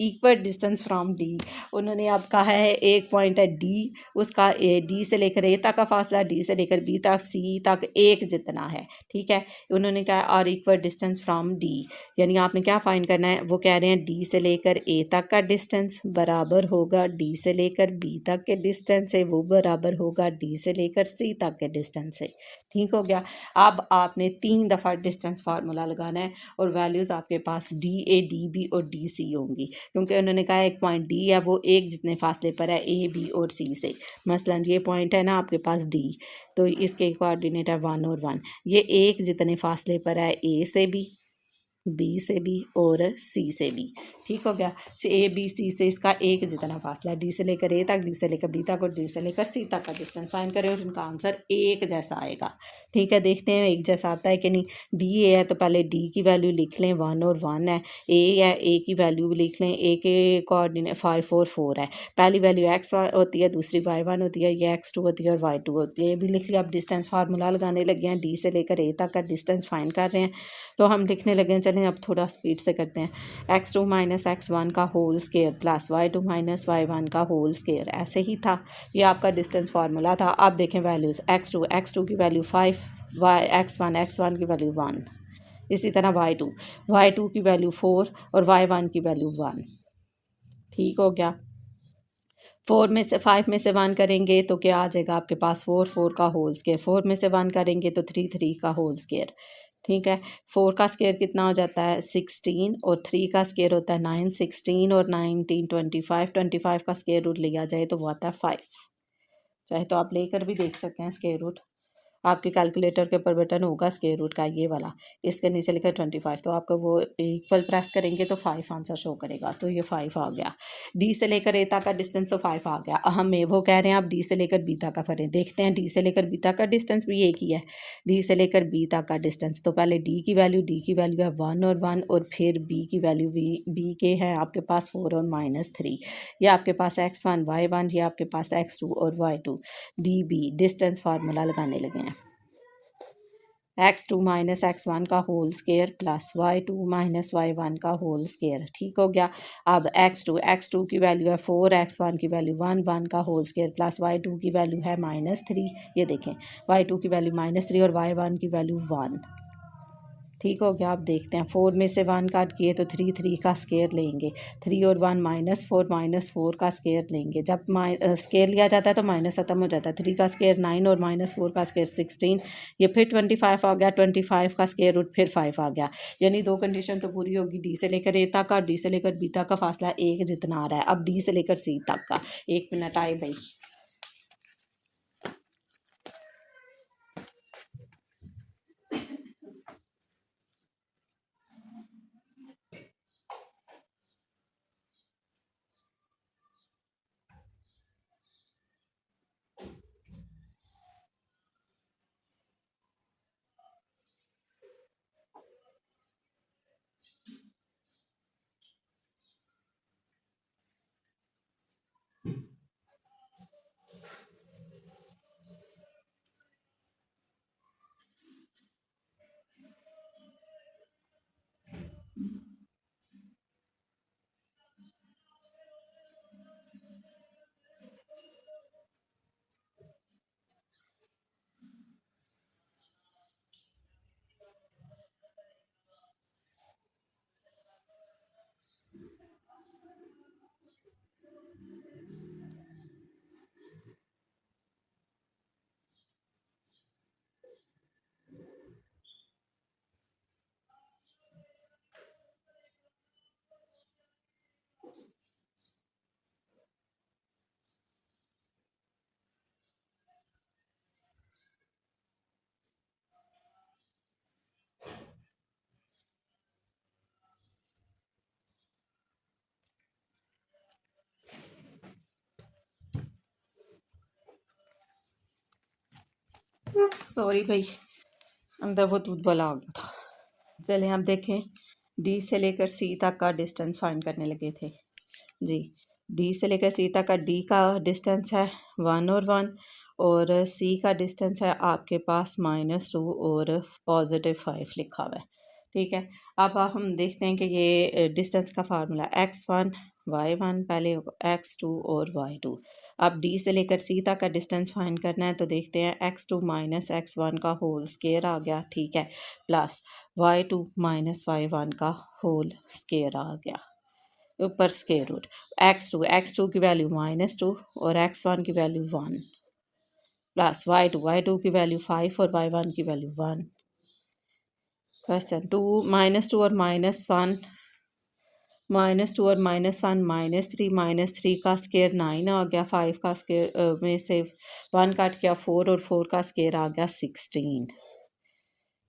equal distance from D. उन्होंने अब कहा है एक पॉइंट है डी, उसका डी से लेकर ए तक का फासला डी से लेकर बी तक सी तक एक जितना है, ठीक है। उन्होंने कहा are equal distance from D, यानी आपने क्या फाइंड करना है? वो कह रहे हैं डी से लेकर ए तक का डिस्टेंस बराबर होगा डी से लेकर बी तक के डिस्टेंस से, वो बराबर होगा डी से लेकर सी तक के डिस्टेंस से, ठीक हो गया। अब आपने 3 दफ़ा डिस्टेंस फार्मूला लगाना है और वैल्यूज़ आपके पास डी ए, डी बी और डी सी होंगी, क्योंकि उन्होंने कहा एक पॉइंट डी है वो एक जितने फासले पर है ए, बी और सी से। मसलन ये पॉइंट है ना आपके पास डी, तो इसके कोऑर्डिनेट है 1 और 1। ये एक जितने फासले पर है ए से भी, बी से भी और सी से भी। ठीक हो गया। ए बी सी से इसका एक जितना फासला है, डी से लेकर ए तक, डी से लेकर बी तक और डी से लेकर सी तक का डिस्टेंस फाइंड करें और इनका आंसर एक जैसा आएगा। ठीक है, देखते हैं एक जैसा आता है कि नहीं। डी ए है तो पहले डी की वैल्यू लिख लें, 1 और 1 है। ए है, ए की वैल्यू भी लिख लें, ए के कोऑर्डिनेट 5 और 4 है। पहली वैल्यू एक्स होती है, दूसरी y1 होती है, ये x2 होती है और y2 होती है। ये भी लिख लिया। अब डिस्टेंस फार्मूला लगाने लगे हैं, डी से लेकर ए तक का डिस्टेंस फाइंड कर रहे हैं, तो हम लिखने लगे हैं। चलें अब थोड़ा स्पीड से करते हैं। x2 माइनस x1 का whole square plus y2 minus y1 का होल स्केयर। ऐसे ही था, ये आपका डिस्टेंस फार्मूला था। अब देखें वैल्यूज़, x2 की वैल्यू 5, x1 की वैल्यू 1, इसी तरह y2 की वैल्यू 4 और y1 की वैल्यू 1। ठीक हो गया। 5 में से 1 करेंगे तो क्या आ जाएगा आपके पास, 4 का होल स्केयर। 4 में से 1 करेंगे तो 3 का होल स्केयर। ठीक है, 4 का स्केयर कितना हो जाता है 16 और 3 का स्केयर होता है 9। 16 और 19 25, 25 का स्केयर रूट लिया जाए तो वो आता है 5। चाहे तो आप लेकर भी देख सकते हैं स्केयर रूट, आपके कैलकुलेटर के ऊपर बटन होगा स्क्वायर रूट का, ये वाला, इसके नीचे लिखा 25, तो आपको वो इक्वल प्रेस करेंगे तो 5 आंसर शो करेगा। तो ये 5 आ गया। डी से लेकर ए तक का डिस्टेंस तो 5 आ गया। हम वो कह रहे हैं आप डी से लेकर बी तक का करें। देखते हैं, डी से लेकर बी तक का डिस्टेंस भी एक ही है। डी से लेकर बी तक का डिस्टेंस, तो पहले डी की वैल्यू है 1 और 1, और फिर बी की वैल्यू बी के हैं आपके पास 4 और -3। ये आपके पास x1 y1, ये आपके पास x2 और y2। D B distance formula लगाने लगे हैं। x2 माइनस x1 का whole square plus y2 minus y1 का होल स्केयर। ठीक हो गया। अब x2 की वैल्यू है 4, x1 की वैल्यू 1, 1 का होल स्केयर प्लस y2 की वैल्यू है -3। ये देखें, y2 की वैल्यू -3 और y1 की वैल्यू 1। ठीक हो गया। आप देखते हैं 4 में से 1 काट किए तो 3 का स्केयर लेंगे। 3 और 1 -4 का स्केयर लेंगे। जब स्केयर लिया जाता है तो माइनस खत्म हो जाता है। 3 का स्केयर 9 और -4 का स्केयर 16। ये फिर 25 आ गया। 25 का स्केयर रूट फिर 5 आ गया। यानी 2 कंडीशन तो पूरी होगी। डी से लेकर ए तक का, डी से लेकर बी तक का फासला एक जितना आ रहा है। अब डी से लेकर सी तक का। 1 मिनट आए भाई। सॉरी भाई, अंदर वो दूध वाला आ गया था। चलें हम देखें, डी से लेकर सी तक का डिस्टेंस फाइंड करने लगे थे जी। डी से लेकर सी तक का, डी का डिस्टेंस है 1 और 1, और सी का डिस्टेंस है आपके पास -2 और +5 लिखा हुआ है। ठीक है, अब हम देखते हैं कि ये डिस्टेंस का फार्मूला x1 y1 पहले x2 और y2। अब डी से लेकर सी तक का डिस्टेंस फाइंड करना है, तो देखते हैं x2 माइनस x1 का होल स्केयर आ गया। ठीक है, प्लस y2 माइनस y1 का होल स्केयर आ गया, ऊपर स्केयर रूट। x2 की वैल्यू -2 और x1 की वैल्यू 1। प्लस y2 की वैल्यू 5 और y1 की वैल्यू 1। क्वेश्चन 2 -2 और -1 -2 और -1 -3 का स्केयर 9 आ गया। 5 का स्केयर में से 1 काट गया 4 और 4 का स्केयर आ गया 16।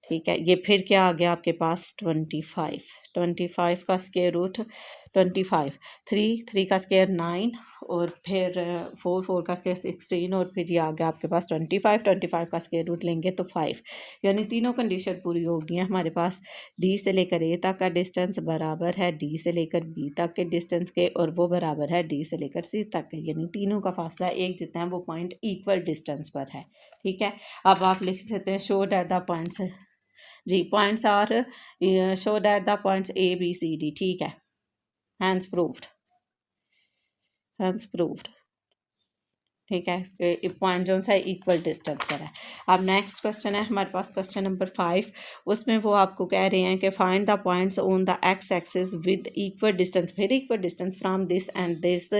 ठीक है, ये फिर क्या आ गया आपके पास 25 का स्केयर रूट 25, 3 का स्केयर 9 और फिर 4 का स्केयर 16 और फिर ये आ गया आपके पास 25 का स्केयर रूट लेंगे तो 5। यानी तीनों कंडीशन पूरी हो गई हैं हमारे पास। डी से लेकर ए तक का डिस्टेंस बराबर है डी से लेकर बी तक के डिस्टेंस के, और वो बराबर है डी से लेकर सी तक के, यानी तीनों का फासला एक जितना है वो पॉइंट इक्वल डिस्टेंस पर है। ठीक है, अब आप लिख सकते हैं शो दैट द पॉइंट्स, जी points are show that the points A B C D. ठीक है, हैंस प्रूव्ड, हैंस प्रूव्ड। ठीक है, पॉइंट जो है इक्वल डिस्टेंस पर है। अब नेक्स्ट क्वेश्चन है हमारे पास क्वेश्चन नंबर 5। उसमें वो आपको कह रहे हैं कि find the points on the X axis with equal distance, फिर equal distance from this and this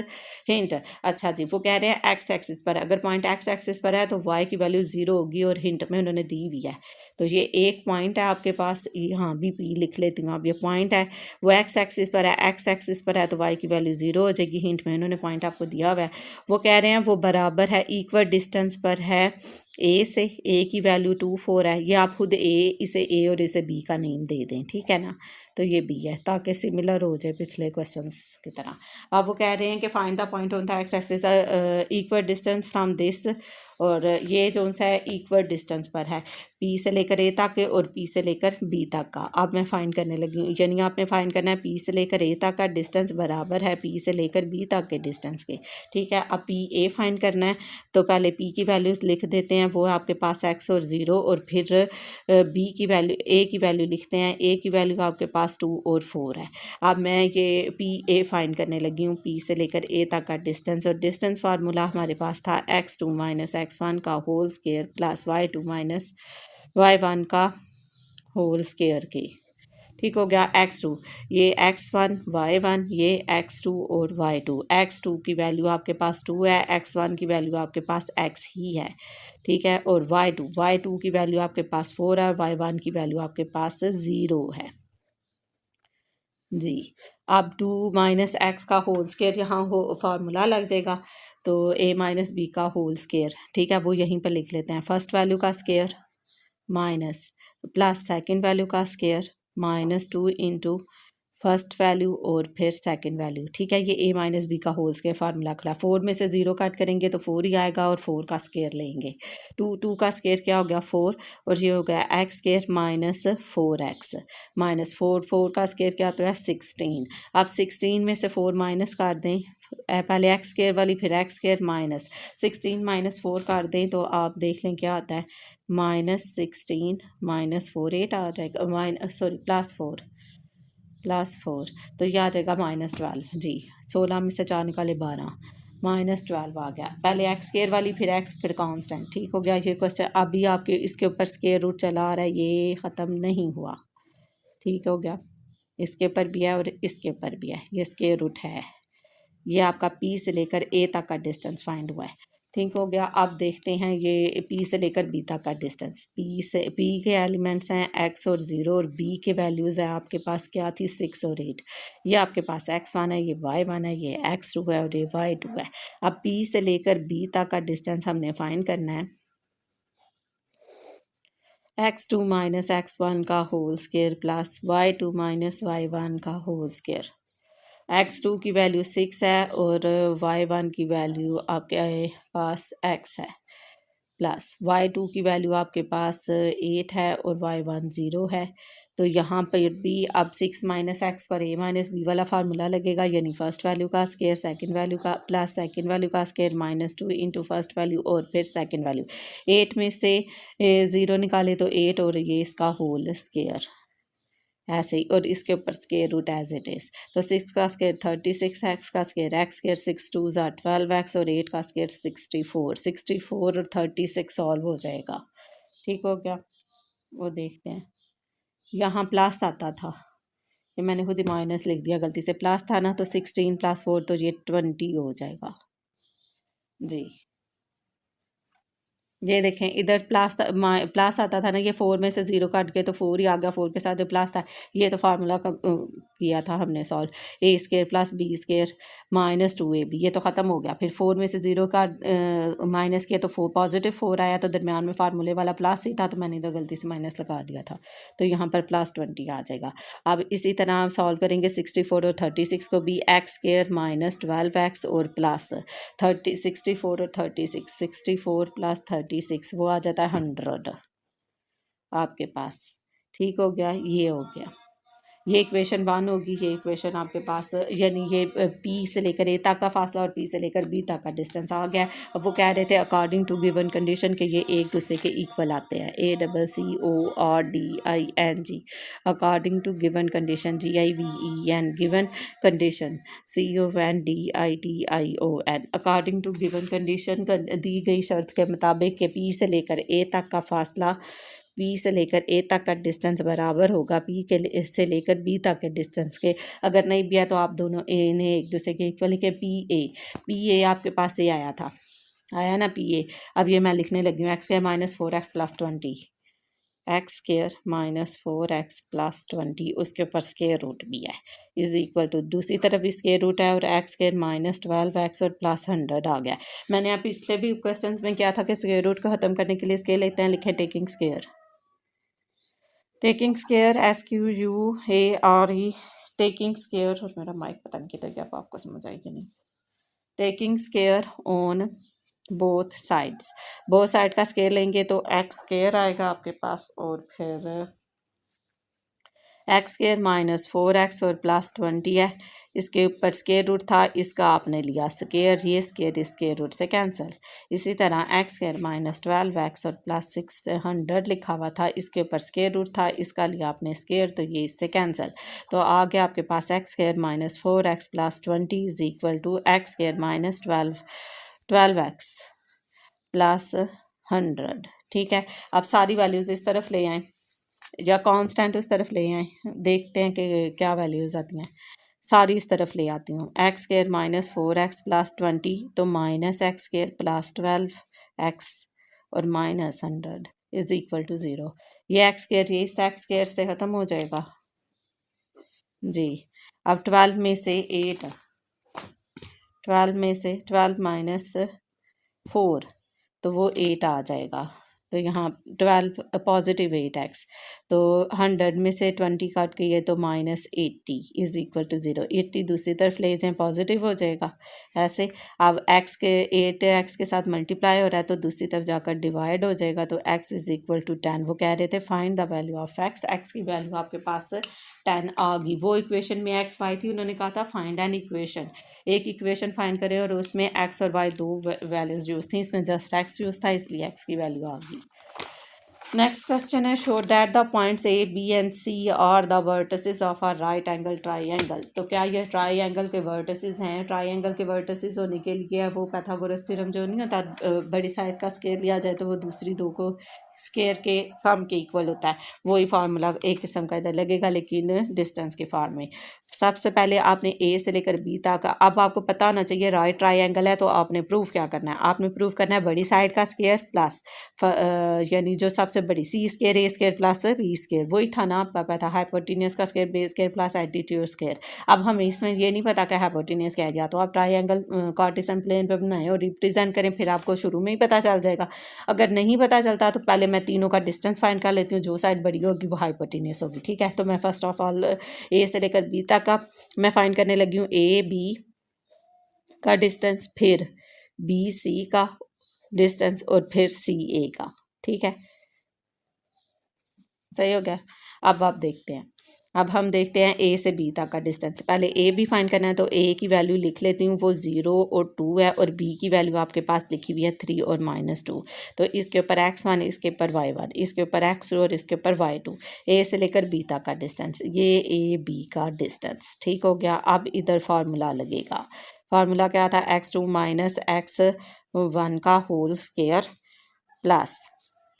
hint. अच्छा जी, वो कह रहे हैं एक्स एक्सिस पर, अगर पॉइंट एक्स एक्सिस पर है तो वाई की वैल्यू 0 होगी और हिंट में उन्होंने दी हुई है। तो ये एक पॉइंट है आपके पास, यहाँ भी पी लिख लेती हूँ। अब ये पॉइंट है वो एक्स एक्सिस पर है, एक्स एक्सिस पर है तो वाई की वैल्यू 0 हो जाएगी। हिंट में उन्होंने पॉइंट आपको दिया हुआ है। वो कह रहे हैं वो बराबर है इक्वल डिस्टेंस पर है ए से, ए की वैल्यू 2 4 है। ये आप खुद इसे ए और इसे बी का नेम दे दें। ठीक है ना, तो ये बी है ताकि सिमिलर हो जाए पिछले क्वेश्चंस की तरह। अब वो कह रहे हैं कि find the point on the X axis equal distance from this, और ये जो सा है इक्वल डिस्टेंस पर है पी से लेकर ए तक और पी से लेकर बी तक का। अब मैं फाइंड करने लगी हूँ, यानी आपने फाइंड करना है पी से लेकर ए तक का डिस्टेंस बराबर है पी से लेकर बी तक के डिस्टेंस के। ठीक है, अब पी ए फाइंड करना है तो पहले पी की वैल्यूज लिख देते हैं, वो आपके पास एक्स और 0, और फिर बी की वैल्यू ए की वैल्यू लिखते हैं, ए की वैल्यू आपके पास 2 और 4 है। अब मैं ये पी ए फाइंड करने लगी हूँ, पी से लेकर ए तक का डिस्टेंस, और डिस्टेंस फार्मूला हमारे पास था x2 माइनस x1 का whole square plus y2 minus y1 का होल स्केयर के। ठीक हो गया, x2 ये x1 y1 ये x2 और y2। x2 की वैल्यू आपके पास 2 है, x1 की वैल्यू आपके पास x ही है। ठीक है, और y2 की वैल्यू आपके पास 4 है, y1 की वैल्यू आपके पास 0 है। जी, अब 2 माइनस एक्स का होल स्केयर यहाँ हो फार्मूला लग जाएगा, तो a माइनस बी का होल स्केयर। ठीक है, वो यहीं पर लिख लेते हैं, फर्स्ट वैल्यू का square minus plus second value का स्केयर -2 इंटू फर्स्ट वैल्यू और फिर सेकंड वैल्यू। ठीक है, ये a माइनस बी का होल स्केयर फार्मूला खुला। 4 में से 0 कट करेंगे तो 4 ही आएगा और 4 का स्केयर लेंगे। 2 का स्केयर क्या हो गया 4, और ये हो गया x square minus 4x minus 4 का स्केयर क्या होता है 16। अब 16 में से 4 माइनस कर दें, पहले एक्स स्केयर वाली फिर एक्स स्केयर माइनस 16 माइनस 4 कर दें तो आप देख लें क्या आता है, -16 -4 8 आ जाएगा, +4 तो यह आ जाएगा -12। जी, 16 में से 4 निकाले 12, -12 आ गया। पहले एक्स स्केयर वाली फिर एक्स फिर कांस्टेंट। ठीक हो गया ये क्वेश्चन। अभी आपके इसके ऊपर स्केयर रूट चला आ रहा है, ये ख़त्म नहीं हुआ। ठीक हो गया, इसके ऊपर भी है और इसके ऊपर भी है, ये स्केयर रूट है। ये आपका पी से लेकर ए तक का डिस्टेंस फाइंड हुआ है। ठीक हो गया, अब देखते हैं ये पी से लेकर बी तक का डिस्टेंस। पी के एलिमेंट्स हैं एक्स और 0, और बी के वैल्यूज़ हैं आपके पास क्या थी 6 और 8। ये आपके पास x1 है, ये y1 है, ये x2 है और ये y2 है। अब पी से लेकर बी तक का डिस्टेंस हमने फाइंड करना है, x2 माइनस x1 का whole square plus y2 minus y1 का होल स्केयर। x2 की वैल्यू 6 है और y1 की वैल्यू आपके पास x है, प्लस y2 की वैल्यू आपके पास 8 है और y1 0 है। तो यहाँ पर भी अब 6 माइनस एक्स पर a माइनस बी वाला फार्मूला लगेगा, यानी फर्स्ट वैल्यू का स्केयर सेकंड वैल्यू का प्लस सेकंड वैल्यू का स्केयर -2 इंटू फर्स्ट वैल्यू और फिर सेकंड वैल्यू। 8 में से 0 निकाले तो 8 और ये इसका होल स्केयर ऐसे ही, और इसके ऊपर square root as it is. तो 6 का स्केयर 36, एक्स का स्केयर एक्स स्केयर 6 2 12x और 8 का स्केयर 64 और 36 सॉल्व हो जाएगा। ठीक हो गया, वो देखते हैं। यहाँ प्लस आता था, ये मैंने खुद ही माइनस लिख दिया गलती से, प्लस था ना, तो 16 + 4 तो ये 20 हो जाएगा। जी, ये देखें इधर प्लस आता था ना, ये 4 में से 0 काट के तो 4 ही आ गया, 4 के साथ जो प्लस था, ये तो फार्मूला का किया था हमने solve, A square plus B square minus 2ab, ये तो ख़त्म हो गया। फिर 4 में से 0 का माइनस किया तो 4 पॉजिटिव 4 आया, तो दरमियान में फार्मूले वाला प्लस ही था, तो मैंने इधर गलती से माइनस लगा दिया था, तो यहाँ पर +20 आ जाएगा। अब इसी तरह हम सॉल्व करेंगे 64 और 36 को भी, एक्स स्केयर माइनस 12x और प्लस 64 और 36, 64 + 36 वो आ जाता है 100 आपके पास। ठीक हो गया, ये हो गया, ये इक्वेशन 1 होगी, ये इक्वेशन आपके पास, यानी ये पी से लेकर ए तक का फासला और पी से लेकर बी तक का डिस्टेंस आ गया। अब वो कह रहे थे अकॉर्डिंग टू गिवन कंडीशन के ये एक दूसरे के इक्वल आते हैं, ACCORDING, according to given condition, GIVEN, given condition, CONDITION, according to given condition, दी गई शर्त के मुताबिक के पी से लेकर ए तक का फासला पी से लेकर ए तक का डिस्टेंस बराबर होगा पी के से लेकर बी तक के डिस्टेंस के। अगर नहीं भी है तो आप दोनों ए ने एक दूसरे के इक्वल लिखे, पी ए आपके पास से आया था, आया ना पी ए। अब ये मैं लिखने लगी हूँ x square minus 4x + 20, x square minus 4x + 20, उसके ऊपर स्क्वायर रूट भी है, इज इक्वल टू दूसरी तरफ भी स्क्वायर रूट है, और एक्स स्क्वायर माइनस 12x और प्लस 100 आ गया। मैंने आप पिछले भी क्वेश्चन में क्या था कि स्क्वायर रूट को ख़त्म करने के लिए स्क्वायर लेते हैं, लिखे taking square, taking square SQUARE, taking square, और मेरा माइक पता नहीं किधर गया, आपको समझ आएगी नहीं, taking square on both sides, both side का स्केयर लेंगे तो एक्स स्केयर आएगा आपके पास, और फिर एक्स स्केयर माइनस 4x और प्लस 20 है, इसके ऊपर स्केयर रूट था, इसका आपने लिया स्केयर, ये स्केयर इस स्केयर रूट से कैंसिल। इसी तरह एक्स स्केयर माइनस 12x और प्लस 600 लिखा हुआ था, इसके ऊपर स्केयर रूट था, इसका लिया आपने स्केयर, तो ये इससे कैंसिल। तो आ गया आपके पास X square minus 4x + 20 is equal to X square minus 12x + 100। ठीक है, अब सारी वैल्यूज़ इस तरफ ले आएँ या कांस्टेंट उस तरफ ले आए, देखते हैं कि क्या वैल्यूज़ आती हैं। सारी इस तरफ ले आती हूँ, एक्स स्क्वायर माइनस 4x + 20, तो minus x square plus 12x और माइनस 100 इज इक्वल टू 0। ये एक्स स्क्वायर ये इस एक्स स्क्वायर से ख़त्म हो जाएगा जी। अब 12 में से 8, 12 में से 12 माइनस 4, तो वो 8 आ जाएगा, तो यहाँ 12 पॉजिटिव 8x, तो 100 में से 20 काट के ये तो -80 इज इक्वल टू 0, 80 दूसरी तरफ ले जाएं पॉजिटिव हो जाएगा ऐसे। अब x के 8x के साथ मल्टीप्लाई हो रहा है तो दूसरी तरफ जाकर डिवाइड हो जाएगा, तो x इज इक्वल टू 10। वो कह रहे थे find the value of x की वैल्यू आपके पास 10 आ गई। वो इक्वेशन में x y थी, उन्होंने कहा था फाइंड एन इक्वेशन, एक इक्वेशन फाइंड करें और उसमें x और y दो वैल्यूज़ यूज़ थी, इसमें जस्ट x यूज़ था, इसलिए x की वैल्यू आ गई। नेक्स्ट क्वेश्चन है show that the points A B and C are the vertices of a right angle triangle. तो क्या ये ट्राइंगल के वर्टिसेस हैं? ट्राइंगल के वर्टिसेस होने के लिए वो पैथागोरस थ्योरम जो नहीं होता, बड़ी साइड का स्केयर लिया जाए तो वो दूसरी दो को स्केयर के सम के इक्वल होता है, वही फार्मूला एक किस्म का इधर लगेगा लेकिन डिस्टेंस के फॉर्म में। सबसे पहले आपने ए से लेकर बी तक, अब आपको पता होना चाहिए राइट ट्राइंगल है, तो आपने प्रूफ क्या करना है, आपने प्रूफ करना है बड़ी साइड का स्केयर प्लस यानी जो सबसे बड़ी c square a square plus B square, वही था ना आपका पता, हाइपोटेन्यूस का square b square plus altitude square. अब हमें इसमें ये नहीं पता कि हाइपोटेन्यूस क्या है, या तो आप ट्राइंगल कार्टेशियन प्लेन पे बनाएं और रिप्रेजेंट करें, फिर आपको शुरू में ही पता चल जाएगा। अगर नहीं पता चलता तो पहले मैं तीनों का डिस्टेंस फाइंड कर लेती हूँ, जो साइड बड़ी होगी वो हाइपोटेन्यूस होगी। ठीक है, तो मैं फर्स्ट ऑफ ऑल ए से लेकर बी तक का मैं फाइंड करने लगी हूँ, ए बी का डिस्टेंस, फिर बी सी का डिस्टेंस और फिर सी ए का। ठीक है, सही हो गया। अब आप देखते हैं, अब हम देखते हैं ए से बी तक का डिस्टेंस। पहले ए भी फाइंड करना है, तो ए की वैल्यू लिख लेती हूँ, वो 0 और 2 है, और बी की वैल्यू आपके पास लिखी हुई है 3 और -2। तो इसके ऊपर x1, इसके ऊपर y1, इसके ऊपर x2 और इसके ऊपर y2। ए से लेकर बी तक का डिस्टेंस, ये ए बी का डिस्टेंस। ठीक हो गया। अब इधर फार्मूला लगेगा, फार्मूला क्या था, x2 - x1 का whole square plus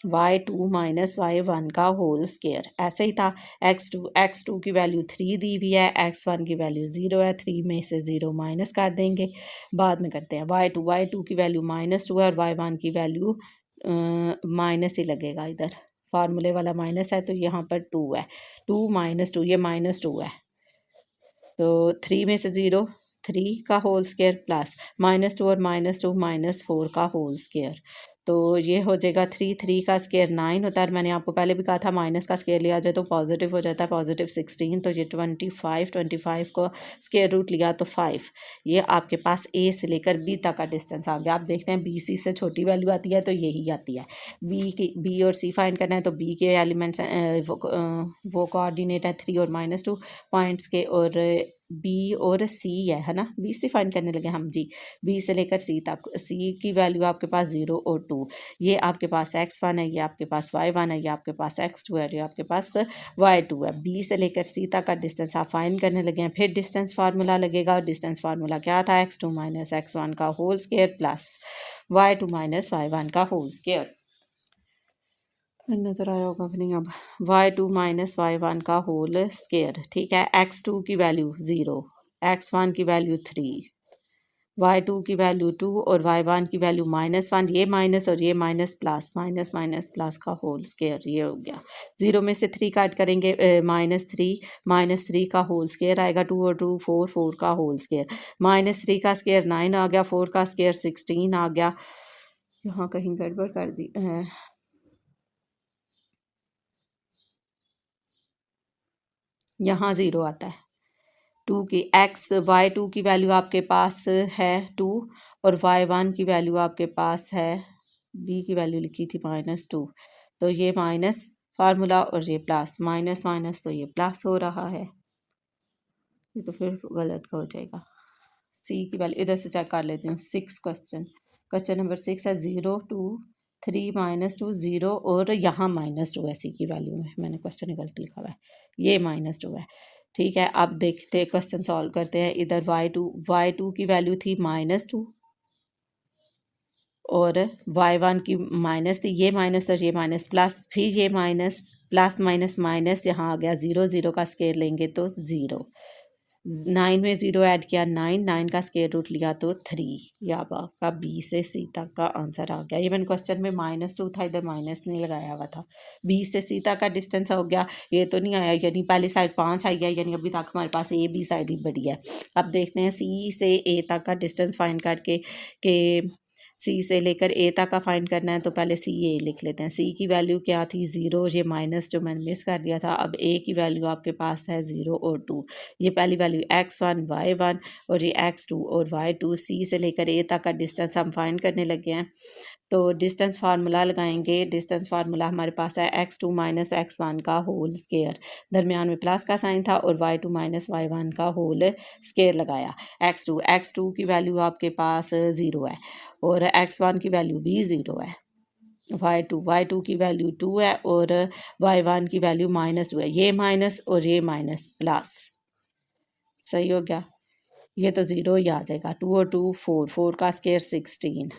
y2 - y1 का होल स्क्वायर, ऐसे ही था। x2 की वैल्यू 3 दी हुई है, x1 की वैल्यू 0 है, 3 में से 0 माइनस कर देंगे, बाद में करते हैं। y2 की वैल्यू -2 है और y1 की वैल्यू माइनस ही लगेगा इधर, फार्मूले वाला माइनस है तो यहाँ पर 2 है, 2 माइनस 2, ये -2 है, तो 3 में से 0, 3 का होल स्क्वायर प्लस -2 और -2 -4 का होल स्क्वायर, तो ये हो जाएगा 3, 3 का स्क्वायर 9 होता है। मैंने आपको पहले भी कहा था माइनस का स्क्वायर लिया जाए तो पॉजिटिव हो जाता है, पॉजिटिव 16, तो ये 25, 25 को स्क्वायर रूट लिया तो 5। ये आपके पास ए से लेकर बी तक का डिस्टेंस आ गया। आप देखते हैं बी सी से छोटी वैल्यू आती है तो यही आती है। बी और सी फाइंड करना है तो बी के एलिमेंट्स वो कोऑर्डिनेट है 3 और -2 पॉइंट्स के, और बी और सी है ना, बी से फाइंड करने लगे हम जी, बी से लेकर सी तक। सी की वैल्यू आपके पास 0 और 2, ये आपके पास x1 है, ये आपके पास y1 है, ये आपके पास x2 है, ये आपके पास y2 है। बी से लेकर सी तक का डिस्टेंस आप फाइंड करने लगे हैं। फिर डिस्टेंस फार्मूला लगेगा, और डिस्टेंस फार्मूला क्या था, x2 माइनस x1 का whole square plus y2 minus y1 का होल स्क्वायर। नज़र आया होगा कि नहीं, अब y2 माइनस y1 का होल स्क्वायर, ठीक है। x2 की वैल्यू 0, x1 की वैल्यू 3, y2 की वैल्यू 2 और y1 की वैल्यू -1, ये माइनस और ये minus plus, minus minus plus का होल स्क्वायर, ये हो गया। 0 में से 3 काट करेंगे, -3 का होल स्क्वायर आएगा, 2 और 2 4, 4 का होल स्क्वायर, -3 का स्क्वायर 9 आ गया, 4 का स्क्वायर 16 आ गया। यहाँ कहीं गड़बड़ कर दी, यहाँ 0 आता है। 2 की y2 की वैल्यू आपके पास है 2, और y1 की वैल्यू आपके पास है, b की वैल्यू लिखी थी -2, तो ये माइनस फार्मूला और ये प्लस, माइनस माइनस तो ये प्लस हो रहा है, ये तो फिर गलत हो जाएगा। सी की वैल्यू इधर से चेक कर लेती हूँ। 6 क्वेश्चन नंबर 6 है 0 2 3 -2 0, और यहाँ -2 है सी की वैल्यू में, मैंने क्वेश्चन में गलत लिखा हुआ है, ये -2 है, ठीक है। अब देखते हैं, क्वेश्चन सॉल्व करते हैं। इधर y2 की वैल्यू थी -2 और y1 की माइनस थी, ये माइनस और ये माइनस प्लस, फिर ये माइनस प्लस माइनस माइनस, यहाँ आ गया 0, 0 का स्क्वायर लेंगे तो 0, 9 में 0 ऐड किया 9, 9 का स्क्वायर रूट लिया तो 3, या आपका बी से सी तक का आंसर आ गया। इवन क्वेश्चन में -2 था, इधर माइनस नहीं लगाया हुआ था। बी से सी तक का डिस्टेंस हो गया, ये तो नहीं आया, यानी पहली साइड 5 आई है, यानी अभी तक हमारे पास ए बी साइड ही बड़ी है। अब देखते हैं सी से ए तक का डिस्टेंस फाइंड करके, के सी से लेकर ए तक का फाइंड करना है, तो पहले सी ए लिख लेते हैं। सी की वैल्यू क्या थी 0, ये माइनस जो मैंने मिस कर दिया था। अब ए की वैल्यू आपके पास है 0 और 2, ये पहली वैल्यू x1 y1 और ये x2 और y2। सी से लेकर ए तक का डिस्टेंस हम फाइंड करने लगे हैं, तो डिस्टेंस फार्मूला लगाएंगे। डिस्टेंस फार्मूला हमारे पास है x2 माइनस x1 का होल स्क्वायर, दरमियान में प्लस का साइन था, और y2 माइनस y1 का होल स्क्वायर लगाया। x2 की वैल्यू आपके पास 0 है, और x1 की वैल्यू भी 0 है। y2 की वैल्यू 2 है, और y1 की वैल्यू -2 है, ये माइनस और ये माइनस प्लस, सही हो गया। ये तो 0 ही आ जाएगा, 2 और 2 4, 4 का स्क्वायर 16,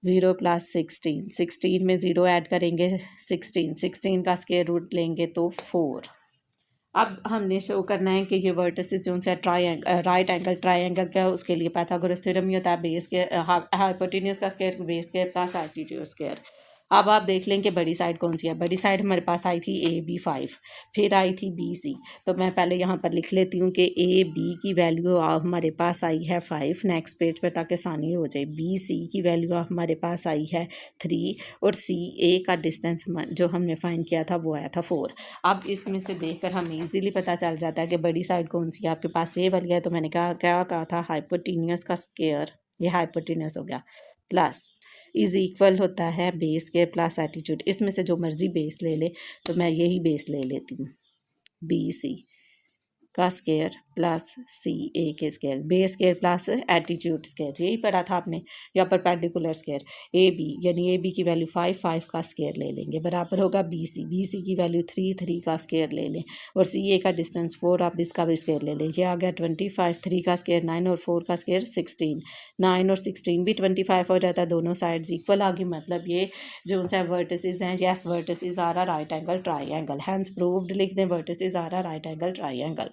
0 प्लस 16, 16 में 0 ऐड करेंगे 16, 16 का स्क्वायर रूट लेंगे तो 4। अब हमने शो करना है कि ये वर्टिसेस जो है राइट एंगल ट्राइंगल का, उसके लिए पाइथागोरस थ्योरम ही होता है, बेस के हाइपोटेन्यूज का स्क्वायर बेस के प्लस एल्टीट्यूड स्क्वायर। अब आप देख लें कि बड़ी साइड कौन सी है। बड़ी साइड हमारे पास आई थी AB5, फिर आई थी BC, तो मैं पहले यहाँ पर लिख लेती हूँ कि AB की वैल्यू हमारे पास आई है 5, नेक्स्ट पेज पे ताकि आसानी हो जाए। BC की वैल्यू हमारे पास आई है 3, और CA का डिस्टेंस जो हमने फाइंड किया था वो आया था 4। अब इसमें से देखकर हमें इजीली पता चल जाता है कि बड़ी साइड कौन सी है। आपके पास ए वाली है, तो मैंने क्या कहा था, हाइपोटेन्यूज का स्क्वायर, ये हाइपोटेन्यूज हो गया, प्लस इज इक्वल होता है बेस स्क्वायर प्लस एटीट्यूड। इसमें से जो मर्जी बेस ले ले, तो मैं यही बेस ले लेती हूँ, BC का स्क्वायर प्लस CA के square, base square plus altitude square, यही पढ़ा था आपने, या परपेंडिकुलर स्क्वायर। AB यानी AB की वैल्यू 5, 5 का स्क्वायर ले लेंगे, बराबर होगा BC की वैल्यू 3, 3 का स्क्वायर ले लें, और CA का डिस्टेंस 4, आप इसका भी स्क्वायर ले लें, ये आ गया 25, 3 का स्क्वायर 9 और 4 का स्क्वायर 16, 9 और 16 भी 25 हो जाता है, दोनों साइड्स इक्वल आ गई। मतलब ये जो सा वर्टिसेस हैं, yes vertices are a right angle triangle, hence proved लिख दें, vertices are a right angle triangle.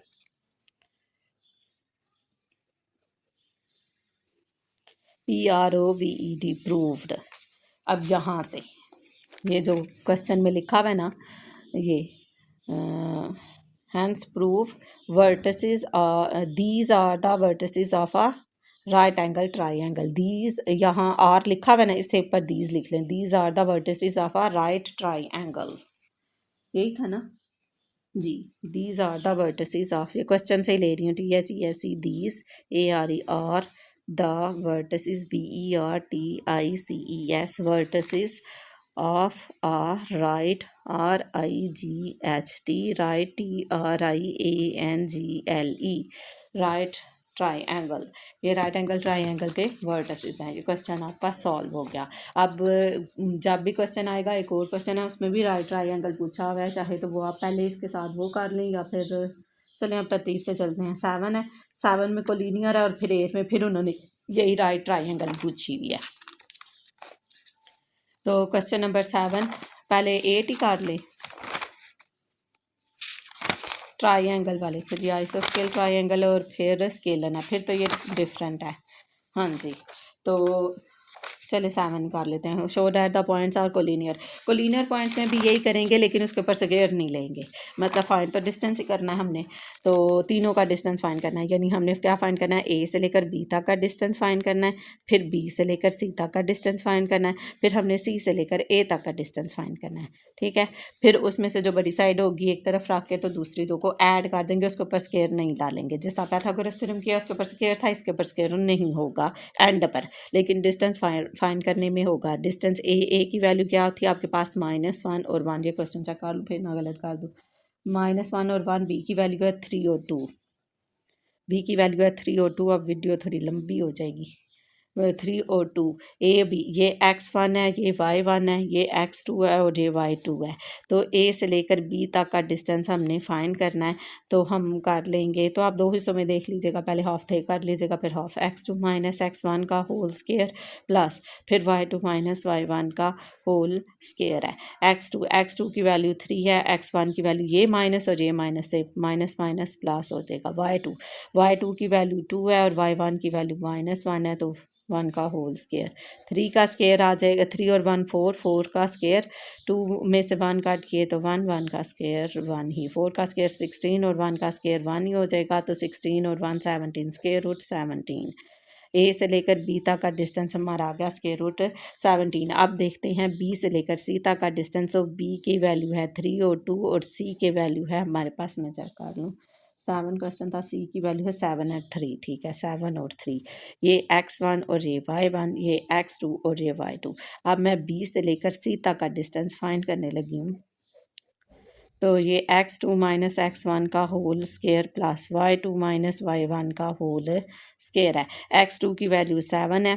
PROVED, proved। अब यहाँ से ये जो क्वेश्चन में लिखा हुआ है ना, ये hence proof vertices are these are the vertices of a right angle triangle. These यहाँ R लिखा हुआ है ना, इससे ऊपर these लिख लें. These are the vertices of a right triangle. यही था ना जी. These are the vertices of, ये क्वेश्चन से ही ले रही हूँ. THESE these ARE are the vertices VERTICES vertices of a right RIGHT right TRIANGLE right triangle. ये राइट एंगल ट्राइंगल के वर्टिसेस हैं. ये क्वेश्चन आपका सॉल्व हो गया. अब जब भी क्वेश्चन आएगा, एक और क्वेश्चन है उसमें भी राइट ट्राइंगल पूछा हुआ है, चाहे तो वो आप पहले इसके साथ वो कर लें या फिर चलें अब तरतीब से चलते हैं. 7 है, 7 में कोलिनियर है और फिर 8 में फिर उन्होंने यही राइट ट्राइंगल पूछी हुई है. तो क्वेश्चन नंबर 7 पहले 8 ही कर ले ट्राइंगल वाले. फिर जी आइसोस्केल ट्राइंगल और फिर स्केलन है, फिर तो ये डिफरेंट है. हाँ जी, तो चले 7 कर लेते हैं. Show that the points are collinear. Collinear points में भी यही करेंगे, लेकिन उसके ऊपर स्क्वायर नहीं लेंगे. मतलब फाइंड तो डिस्टेंस ही करना है हमने, तो तीनों का डिस्टेंस फाइंड करना है. यानी हमने क्या फाइंड करना है, ए से लेकर बी तक का डिस्टेंस फाइंड करना है, फिर बी से लेकर सी तक का डिस्टेंस फाइंड करना है, फिर हमने सी से लेकर ए तक का डिस्टेंस फाइंड करना है. ठीक है, फिर उसमें से जो बड़ी साइड होगी एक तरफ रख के तो दूसरी दो को ऐड कर देंगे, उसके ऊपर स्क्वायर नहीं डालेंगे. जिस पाइथागोरस थ्योरम किया उसके ऊपर स्क्वायर था, इसके ऊपर स्क्वायर नहीं होगा एंड पर, लेकिन डिस्टेंस फाइंड करने में होगा. डिस्टेंस ए की वैल्यू क्या थी आपके पास, -1 और 1. ये क्वेश्चन चेक कर लो फिर ना गलत कर दो. -1 और 1. बी की वैल्यू है 3 और 2. बी की वैल्यू है 3 और 2. अब वीडियो थोड़ी लंबी हो जाएगी. 3 और 2 ए बी, ये x1 है, ये y1 है, ये x2 है और ये y2 है. तो ए से लेकर बी तक का डिस्टेंस हमने फाइंड करना है, तो हम कर लेंगे. तो आप दो हिस्सों में देख लीजिएगा, पहले हाफ थे कर लीजिएगा, फिर हाफ x2 माइनस x1 का होल स्क्वायर प्लस फिर y2 माइनस y1 का होल स्क्वायर है. x2 की वैल्यू 3 है, x1 की वैल्यू ये माइनस और ये माइनस से माइनस माइनस प्लस हो जाएगा. y2 की वैल्यू 2 है और y1 की वैल्यू -1 है, तो 1 का होल स्क्वायर. 3 का स्क्वायर आ जाएगा, 3 और 1 4, 4 का स्क्वायर 2 में से 1 काट किए तो 1, 1 का स्क्वायर 1 ही. 4 का स्क्वायर 16 और 1 का स्क्वायर 1 ही हो जाएगा, तो 16 और 1 17, स्क्वायर रूट 17. ए से लेकर बी तक का डिस्टेंस हमारा आ गया स्क्वायर रूट 17. अब देखते हैं बी से लेकर सी तक का डिस्टेंस. तो बी की वैल्यू है 3 और 2 और सी की वैल्यू है हमारे पास, मैं चेक कर लूँ, 7 क्वेश्चन था. सी की वैल्यू है 7 और 3. ठीक है, 7 और 3. ये x1 और ये y1, ये x2 और ये y2. अब मैं बी से लेकर सी तक का डिस्टेंस फाइंड करने लगी हूँ. तो ये x2 माइनस x1 का whole square plus y2 minus y1 का होल स्क्वायर है. x2 की वैल्यू 7 है,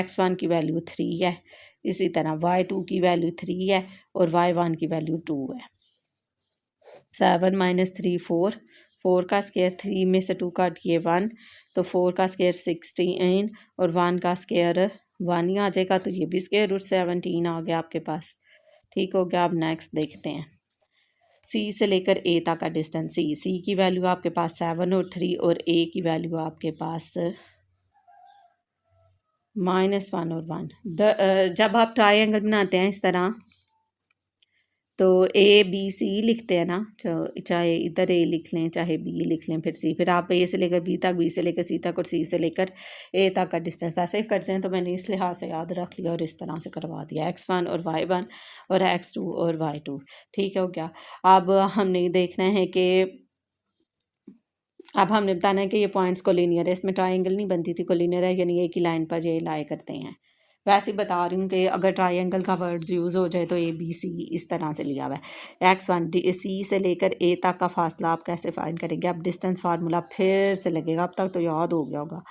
x1 की वैल्यू 3 है, इसी तरह y2 की वैल्यू 3 है और y1 की वैल्यू 2 है. 7 माइनस 3 4, 4 का स्क्वायर 3 में से 2 काट किए 1, तो 4 का स्क्वायर 16 और 1 का स्क्वायर 1 ही आ जाएगा. तो ये भी स्क्वायर रूट 17 आ गया आपके पास. ठीक हो गया. अब नेक्स्ट देखते हैं सी से लेकर ए तक का डिस्टेंस. सी की वैल्यू आपके पास 7 और 3 और ए की वैल्यू आपके पास -1 और 1. जब आप ट्राइंगल बनाते हैं इस तरह तो ए बी सी लिखते हैं ना, चाहे इधर ए लिख लें चाहे बी लिख लें फिर सी, फिर आप ए से लेकर बी तक, बी से लेकर सी तक और सी से लेकर ए तक का डिस्टेंस ऐसे ही करते हैं. तो मैंने इस लिहाज से याद रख लिया और इस तरह से करवा दिया, x1 और y1 और x2 और y2. ठीक हो गया. अब हमने देखना है कि अब हमने बताना है कि ये पॉइंट्स कोलिनियर है. इसमें ट्राइंगल नहीं बनती थी, कोलिनियर है यानी एक ही लाइन पर ये लाए करते हैं. वैसे ही बता रही हूँ कि अगर ट्राइंगल का वर्ड यूज़ हो जाए तो ए बी सी इस तरह से लिया हुआ है. x1 सी से लेकर ए तक का फासला आप कैसे फाइंड करेंगे. अब डिस्टेंस फार्मूला फिर से लगेगा, अब तक तो याद हो गया होगा.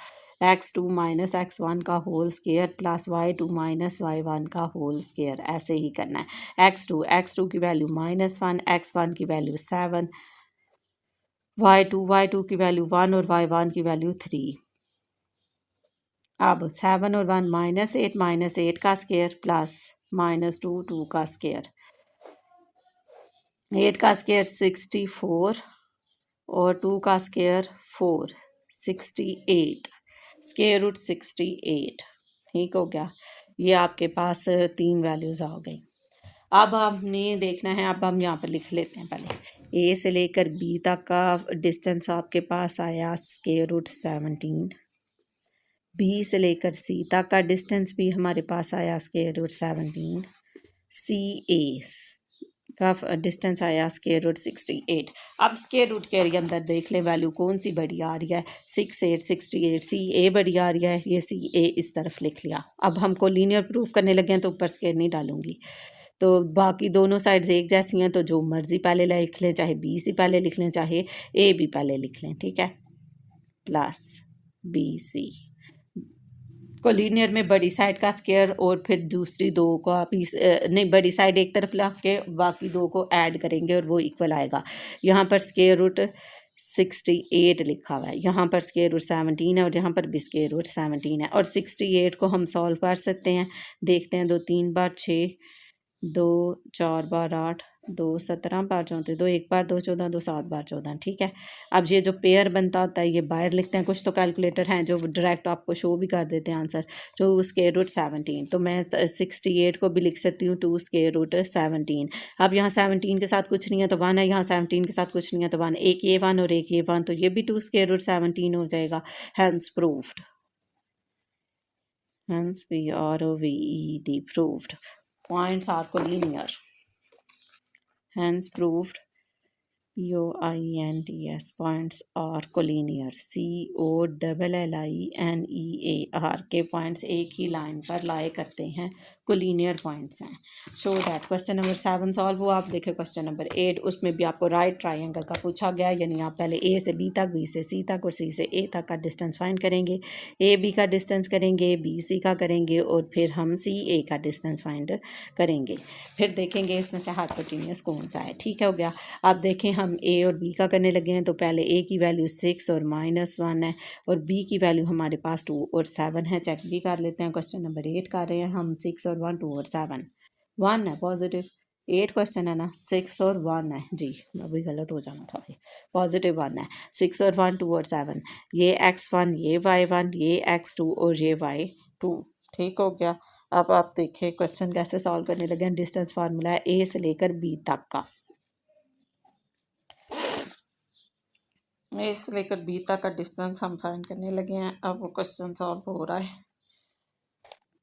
x2 माइनस x1 का whole square plus y2 minus y1 का होल स्क्वायर, ऐसे ही करना है. x2 की वैल्यू -1, x1 की वैल्यू 7, y2 की वैल्यू 1 और y1 की वैल्यू 3. अब 7 और 1 -8 का स्क्वायर प्लस -2 का स्क्वायर. 8 का स्क्वायर 64 और 2 का स्क्वायर 4, 68, स्क्वायर रूट 68. ठीक हो गया। ये आपके पास 3 वैल्यूज़ आ गई। अब हमने देखना है, अब हम यहाँ पर लिख लेते हैं पहले। ए से लेकर बी तक का डिस्टेंस आपके पास आया √17। बी से लेकर सी तक का डिस्टेंस भी हमारे पास आया √17। सी ए का डिस्टेंस आया √68। अब स्क्वायर रूट के अंदर देख लें वैल्यू कौन सी बड़ी आ रही है, 68 68। सी ए बड़ी आ रही है, ये सी ए इस तरफ लिख लिया। अब हमको लीनियर प्रूफ करने लगे हैं तो ऊपर स्क्वायर नहीं डालूंगी, तो बाकी दोनों साइड्स एक जैसी हैं, तो जो मर्जी पहले लिख लें, चाहे बी सी पहले लिख लें, चाहे ए बी पहले लिख लें, ठीक है। प्लस बी सी को लीनियर में बड़ी साइड का स्क्वायर और फिर दूसरी दो का पीस नहीं, बड़ी साइड एक तरफ ला के बाकी दो को ऐड करेंगे और वो इक्वल आएगा। यहाँ पर √68 लिखा हुआ है, यहाँ पर √17 है और यहाँ पर भी √17 है। और 68 को हम सॉल्व कर सकते हैं। देखते हैं, 2 3 बार 6, 2 4 बार 8, 2 17 बार 34, 2 1 बार 2 14, 2 7 बार 14, ठीक है। अब ये जो पेयर बनता होता है ये बाहर लिखते हैं। कुछ तो कैलकुलेटर हैं जो डायरेक्ट आपको शो भी कर देते हैं आंसर। तो √17, तो मैं 68 को भी लिख सकती हूँ √17। अब यहाँ 17 के साथ कुछ नहीं है तो 1 है, यहाँ 17 के साथ कुछ नहीं है तो 1, एक ये 1 और एक ये 1, तो ये भी √17 हो जाएगा। Hence proved, hence PROVED proved points are collinear, hence proved POINTS points are collinear, COLLINEAR के पॉइंट्स एक ही लाइन पर लाए करते हैं, कोलिनियर पॉइंट्स हैं। Show that question number 7 solve हुआ। आप देखें क्वेश्चन नंबर 8, उसमें भी आपको राइट ट्राइंगल का पूछा गया, यानी आप पहले ए से बी तक, बी से सी तक और सी से ए तक का डिस्टेंस फाइंड करेंगे। ए बी का डिस्टेंस करेंगे, बी सी का करेंगे और फिर हम सी ए का डिस्टेंस फाइंड करेंगे। फिर देखेंगे इसमें से हाइपोटेन्यूस कौन सा है, ठीक है हो गया। अब देखें हम ए और बी का करने लगे हैं, तो पहले ए की वैल्यू 6 और -1 है और बी की वैल्यू हमारे पास 2 और 7 है। चेक भी कर लेते हैं। क्वेश्चन नंबर 8 कर रहे हैं हम, 6 और 1, 2 और 7, 1 है पॉजिटिव। 8 क्वेश्चन है ना, 6 और 1 है जी, अभी गलत हो जाना था, पॉजिटिव 1 है। 6 और 1, 2 और 7, ये x1, ये y1, ये x2 और ये y2, ठीक हो गया। अब आप देखिए क्वेश्चन कैसे सॉल्व करने लगे हैं। डिस्टेंस फार्मूला है ए से लेकर बी तक का, ए से लेकर बी तक का डिस्टेंस हम फाइंड करने लगे हैं। अब वो क्वेश्चन सॉल्व हो रहा है।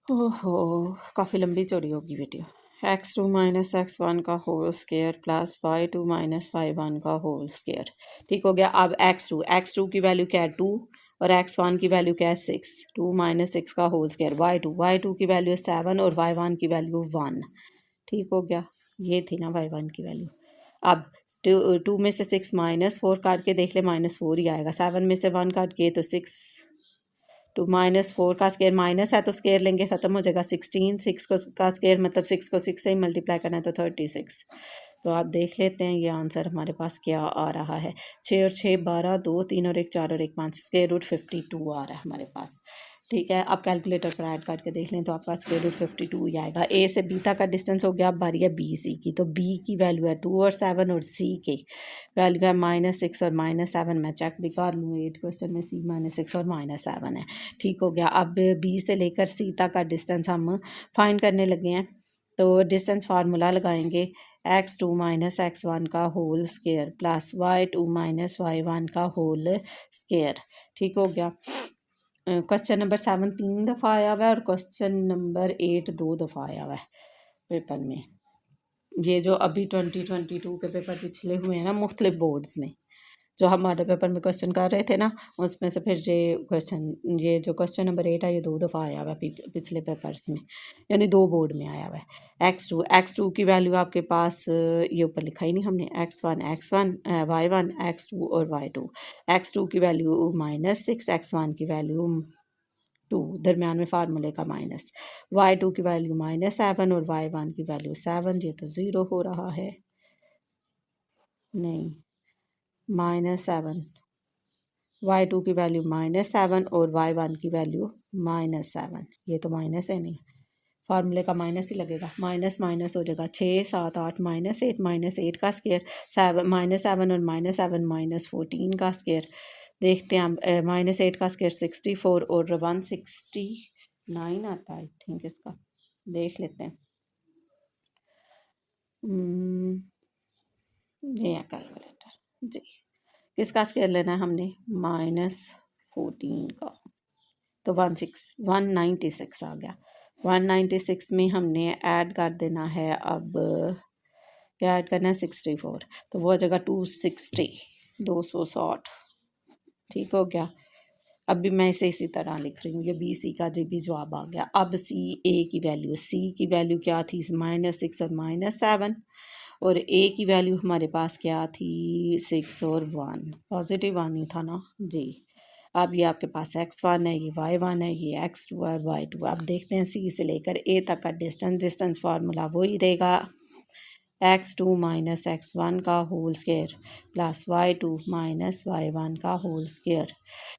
ओहो, काफ़ी लंबी चौड़ी होगी वीडियो। x2 - x1 का whole square plus y2 - y1 का होल स्क्वायर, ठीक हो गया। अब x2 की वैल्यू क्या है 2 और x1 की वैल्यू क्या है 6, 2 - 6 का होल स्क्वायर। y2 की वैल्यू 7 और y1 की वैल्यू 1, ठीक हो गया। ये थी ना y1 की वैल्यू। अब 2 में से 6 -4 काट के देख ले, -4 ही आएगा। 7 में से 1 काट के तो 6, 2 -4 का स्क्वायर माइनस है तो स्क्वायर लेंगे, ख़त्म हो जाएगा। 16, 6 का स्क्वायर मतलब 6 को 6 से ही मल्टीप्लाई करना है तो 36। तो आप देख लेते हैं ये आंसर हमारे पास क्या आ रहा है। 6 और 6 12, 2 3 और 1 4 और 1 5, √52 आ रहा है हमारे पास, ठीक है। आप कैलकुलेटर पर ऐड करके देख लें तो आपका √52 ही आएगा। ए से बी तक का डिस्टेंस हो गया। अब बारी है बी सी की, तो बी की वैल्यू है 2 और 7 और सी के वैल्यू है -6 और -7। मैं चेक भी कर लूँ, 8 क्वेश्चन में सी -6 और -7 है, ठीक हो गया। अब बी से लेकर सी तक का डिस्टेंस हम फाइंड करने लगे हैं, तो डिस्टेंस फार्मूला लगाएंगे। x2 - x1 का whole square plus y2 - y1 का होल स्क्वायर, ठीक हो गया। क्वेश्चन नंबर 7 3 दफ़ा आया हुआ है और क्वेश्चन नंबर 8 2 दफ़ा आया हुआ है पेपर में। ये जो अभी 2022 के पेपर पिछले हुए हैं ना मुख्तलिफ बोर्ड्स में, जो हमारे पेपर में क्वेश्चन कर रहे थे ना, उसमें से फिर ये जो क्वेश्चन नंबर 8 है ये 2 दफ़ा आया हुआ है पिछले पेपर्स में, यानी 2 बोर्ड में आया हुआ है। x2 की वैल्यू आपके पास ये ऊपर लिखा ही नहीं हमने, x1 y1 x2 और y2। x2 की वैल्यू -6, x1 की वैल्यू 2, दरमियान में फार्मूले का माइनस, y2 की वैल्यू -7 और y1 की वैल्यू 7, ये तो 0 हो रहा है, नहीं -7, y2 की वैल्यू -7 और y1 की वैल्यू -7, ये तो माइनस है, नहीं फार्मूले का माइनस ही लगेगा, माइनस माइनस हो जाएगा। 6 7 8 -8 का स्क्वायर, -7 और -7 -14 का स्क्वायर। देखते हैं हम, -8 का स्क्वायर 64 और 160 9 आता है आई थिंक इसका, देख लेते हैं। ये है कैलकुलेटर जी। किसका स्केयर लेना है हमने, -14 का, तो 196 आ गया। 196 में हमने ऐड कर देना है, अब क्या ऐड करना है, 64, तो वो हो जाएगा 260, 260, ठीक हो गया। अभी मैं इसे इसी तरह लिख रही हूँ, ये बी सी का जो भी जवाब आ गया। अब सी ए की वैल्यू, सी की वैल्यू क्या थी, -6 और -7, और ए की वैल्यू हमारे पास क्या थी, 6 और 1, पॉजिटिव 1 ही था ना जी। अब ये आपके पास x1 है, ये y1 है, ये x2 है, y2। अब देखते हैं सी से लेकर ए तक का डिस्टेंस फार्मूला वही रहेगा, x2 माइनस x1 का whole square plus y2 minus y1 का होल स्क्वायर।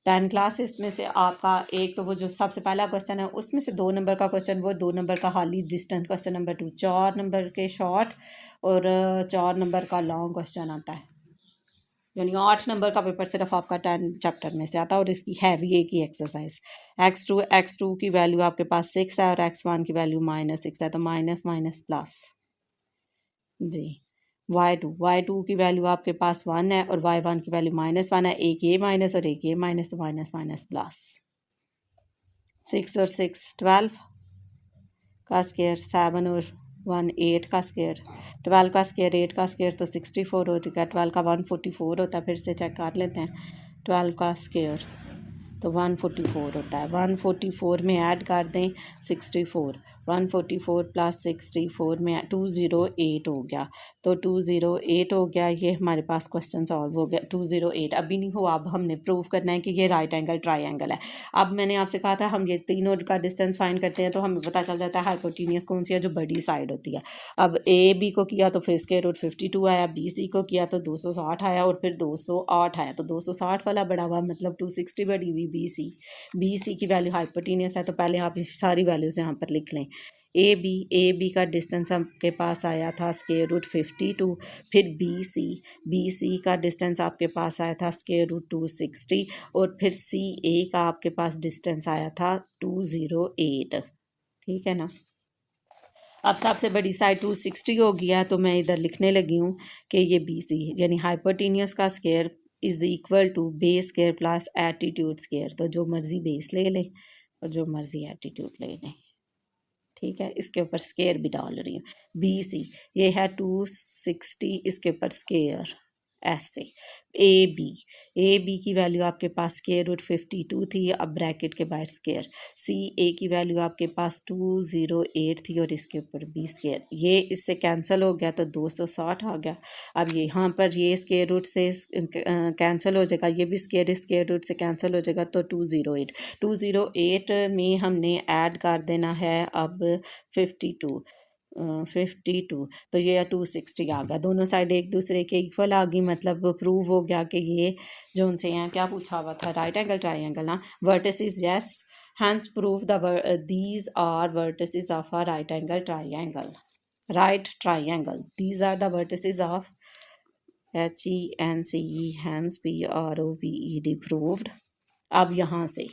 10 क्लासेस में से आपका एक, तो वो जो सबसे पहला क्वेश्चन है उसमें से 2 नंबर का क्वेश्चन, वो 2 नंबर का हाली डिस्टेंस क्वेश्चन नंबर 2, 4 नंबर के शॉर्ट और 4 नंबर का लॉन्ग क्वेश्चन आता है, यानी 8 नंबर का पेपर सिर्फ आपका 10 चैप्टर में से आता है, और इसकी है भी एक ही एक्सरसाइज। x2 की वैल्यू आपके पास 6 है और x1 की वैल्यू -6 है, तो माइनस माइनस प्लस जी। y2 की वैल्यू आपके पास 1 है और y1 की वैल्यू -1 है, एक ये माइनस और एक ये माइनस, तो माइनस माइनस प्लस। 6 और 6 12 का स्क्वायर, 7 और 1 8 का स्क्वायर, 12 का स्क्वायर 8 का स्क्वायर, तो 64 हो चुका है। 12 का 144 होता है, फिर से चेक कर लेते हैं। 12 का स्क्वायर तो 144 होता है, 144 में ऐड कर दें 64, 144 प्लस 64 में 208 हो गया, तो 208 हो गया। ये हमारे पास क्वेश्चन सॉल्व हो गया। 208 अभी नहीं हुआ, अब हमने प्रूव करना है कि ये राइट एंगल ट्राइंगल है। अब मैंने आपसे कहा था हम ये तीनों का डिस्टेंस फाइंड करते हैं, तो हमें पता चल जाता है हाइपोटेन्यूस कौन सी है, जो बड़ी साइड होती है। अब ए बी को किया तो फिर स्क्वायर रूट 52 आया, बी सी को किया तो 260 आया, और फिर 208 आया, तो 260 वाला बड़ा हुआ, मतलब 260 बड़ी हुई बी सी की वैल्यू हाइपोटेन्यूस है, तो पहले आप सारी वैल्यूज यहाँ पर लिख लें। ए बी का डिस्टेंस आपके पास आया था स्क्वायर रूट 52, फिर बी सी का डिस्टेंस आपके पास आया था स्क्वायर रूट 260, और फिर सी ए का आपके पास डिस्टेंस आया था 208, ठीक है ना। अब सबसे बड़ी साइड 260 हो गया, तो मैं इधर लिखने लगी हूँ कि ये बी सी यानी हाइपोटेन्यूस का square is equal to base square plus altitude square, तो जो मर्जी बेस ले लें और जो मर्जी एटीट्यूड ले लें, ठीक है। इसके ऊपर स्केयर भी डाल रही हूँ, बी सी ये है 260, इसके ऊपर स्केयर ऐसे। ए बी की वैल्यू आपके पास स्केयर रूट 52 थी, अब ब्रैकेट के बाहर स्केयर। सी ए की वैल्यू आपके पास 208 थी और इसके ऊपर बी स्केयर, ये इससे कैंसिल हो गया तो 260 आ गया। अब ये यहाँ पर ये स्केयर रूट से कैंसिल हो जाएगा, ये भी स्केयर रूट से कैंसिल हो जाएगा, तो 208 में हमने ऐड कर देना है अब 52, 52, तो ये 260 आ गया। दोनों साइड एक दूसरे के इक्वल आ गई, मतलब प्रूव हो गया कि ये जो उनसे यहाँ क्या पूछा हुआ था, राइट एंगल ट्राइंगल ना, vertices yes, hence prove these are vertices of a right angle triangle, right triangle, these are the vertices of HENCE, hence PROVED proved. अब यहाँ से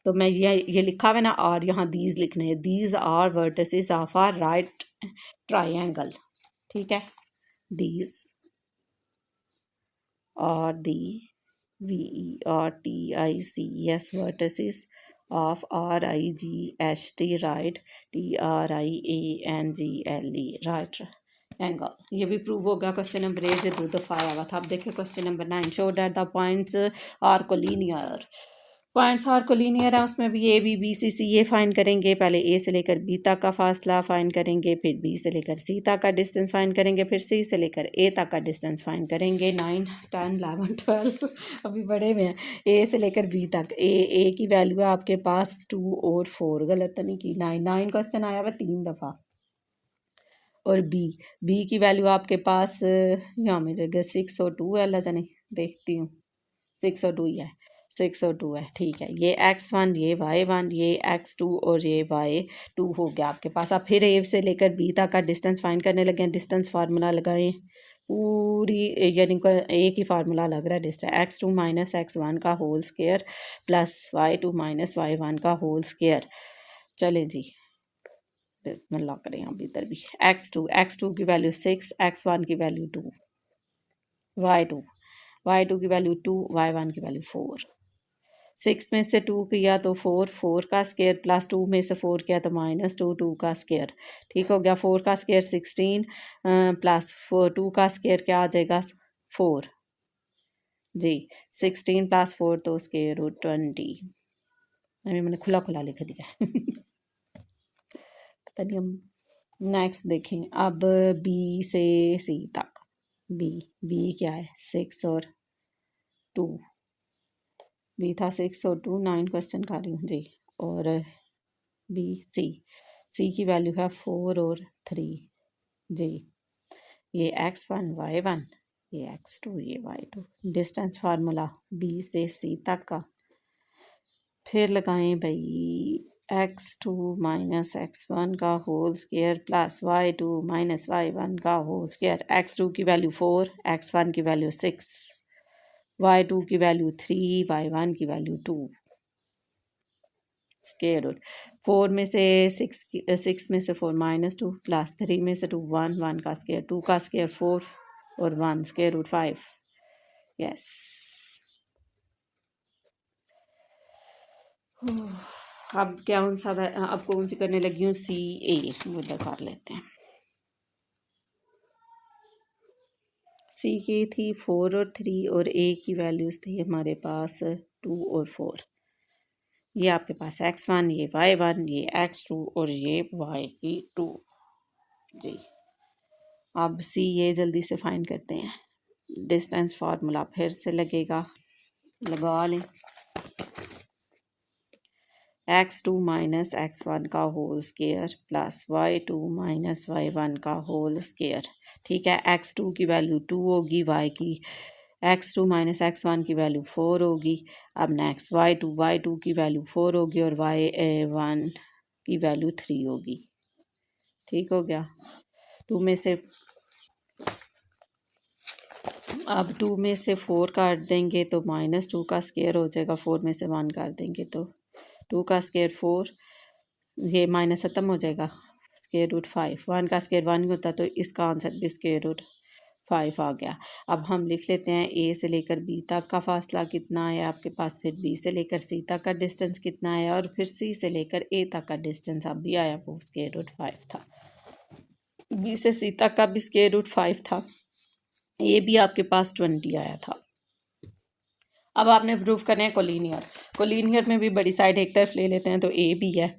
तो मैं ये लिखा हुआ ना, और यहाँ दीज लिखने हैं, these are vertices of are right triangle, ठीक है। These are the VERTICES vertices of RIGHT right TRIANGLE right angle. ये भी प्रूव होगा। क्वेश्चन नंबर 8 जो 2 दफ़ा आया हुआ था। अब देखिए question number 9, show that the points are collinear, points are collinear है, उसमें भी ए बी सी सी ये फाइंड करेंगे। पहले ए से लेकर बी तक का फासला फाइंड करेंगे, फिर बी से लेकर सी तक का डिस्टेंस फाइंड करेंगे, फिर सी से लेकर ए तक का डिस्टेंस फाइंड करेंगे। 9 10 11 12 अभी बड़े में हैं। ए से लेकर बी तक, ए की वैल्यू है आपके पास 2 और 4, गलत तो नहीं की, 9 क्वेश्चन आया हुआ 3 दफ़ा। और बी की वैल्यू आपके पास यहाँ मिलेगा 6 और 2 है, अल्लाह जाने देखती हूँ, 6 और 2 ही है, 6 और 2 है, ठीक है। ये x1, ये y1, ये x2 और ये y2 हो गया आपके पास। अब फिर ए से लेकर बी तक का डिस्टेंस फाइंड करने लगे हैं। डिस्टेंस फार्मूला लगाएं पूरी, यानी एक ही फार्मूला लग रहा है डिस्टेंस, x2 माइनस x1 का whole square plus y2 minus y1 का होल स्क्वायर। चलें जी, बिस्मिल्लाह करें अब इधर भी। x2 की वैल्यू 6, x1 की वैल्यू 2, y2 की वैल्यू 2, y1 की वैल्यू 4। 6 में से 2 किया तो 4, 4 का स्केयर प्लस 2 में से 4 किया तो -2, 2 का स्केयर। ठीक हो गया। 4 का स्केयर 16 प्लस 2 का स्केयर क्या आ जाएगा 4 जी। 16 प्लस 4 तो स्केयर रूट 20। अभी मैंने खुला खुला लिख दिया पता नहीं। हम नेक्स्ट देखें अब बी से सी तक। बी क्या है 6 और 2। बी था 6 और 2, 9 क्वेश्चन कर रही हूँ जी। और बी सी की वैल्यू है 4 और 3 जी। ये x1 y1, ये x2 ये y2। डिस्टेंस फार्मूला बी से सी तक का फिर लगाएं भाई x2 माइनस x1 का whole square plus y2 minus y1 का होल स्केयर। x2 की वैल्यू 4, x1 की वैल्यू 6, y2 की वैल्यू 3, y1 की वैल्यू 2। स्केयर रूट 4 में से 6 में से 4 -2 प्लस 3 में से 2 1, 1 का स्केयर, 2 का स्केयर 4 और 1 स्केयर रूट 5। यस अब अब कौन सी करने लगी हूँ सी ए वो कर लेते हैं। सी की थी 4 और 3 और ए की वैल्यूज थी हमारे पास 2 और 4। ये आपके पास x1, ये y1, ये x2 और ये y2 जी। अब सी ये जल्दी से फाइंड करते हैं। डिस्टेंस फार्मूला फिर से लगेगा, लगा लें। x2 माइनस x1 का whole square plus y2 minus y1 का होल स्केयर। ठीक है। x2 की वैल्यू 2 होगी, y की x2 माइनस x1 की वैल्यू 4 होगी। अब नेक्स्ट y2 की वैल्यू 4 होगी और y1 की वैल्यू 3 होगी। ठीक हो गया। 2 में से अब 2 में से 4 काट देंगे तो -2 का स्केयर हो जाएगा। 4 में से 1 काट देंगे तो 2 का स्केयर 4, ये माइनस खत्म हो जाएगा। स्केयर रूट 5, 1 का स्केयर 1 होता तो इसका आंसर भी स्केयर रूट 5 आ गया। अब हम लिख लेते हैं ए से लेकर बी तक का फासला कितना है आपके पास, फिर बी से लेकर सी तक का डिस्टेंस कितना है, और फिर सी से लेकर ए तक का डिस्टेंस अब भी आया वो स्केयर रूट 5 था। बी से सी तक का भी स्केयर रूट 5 था। ये भी आपके पास 20 आया था। अब आपने प्रूफ करना है कोलिनियर में भी बड़ी साइड एक तरफ ले लेते हैं तो ए भी है,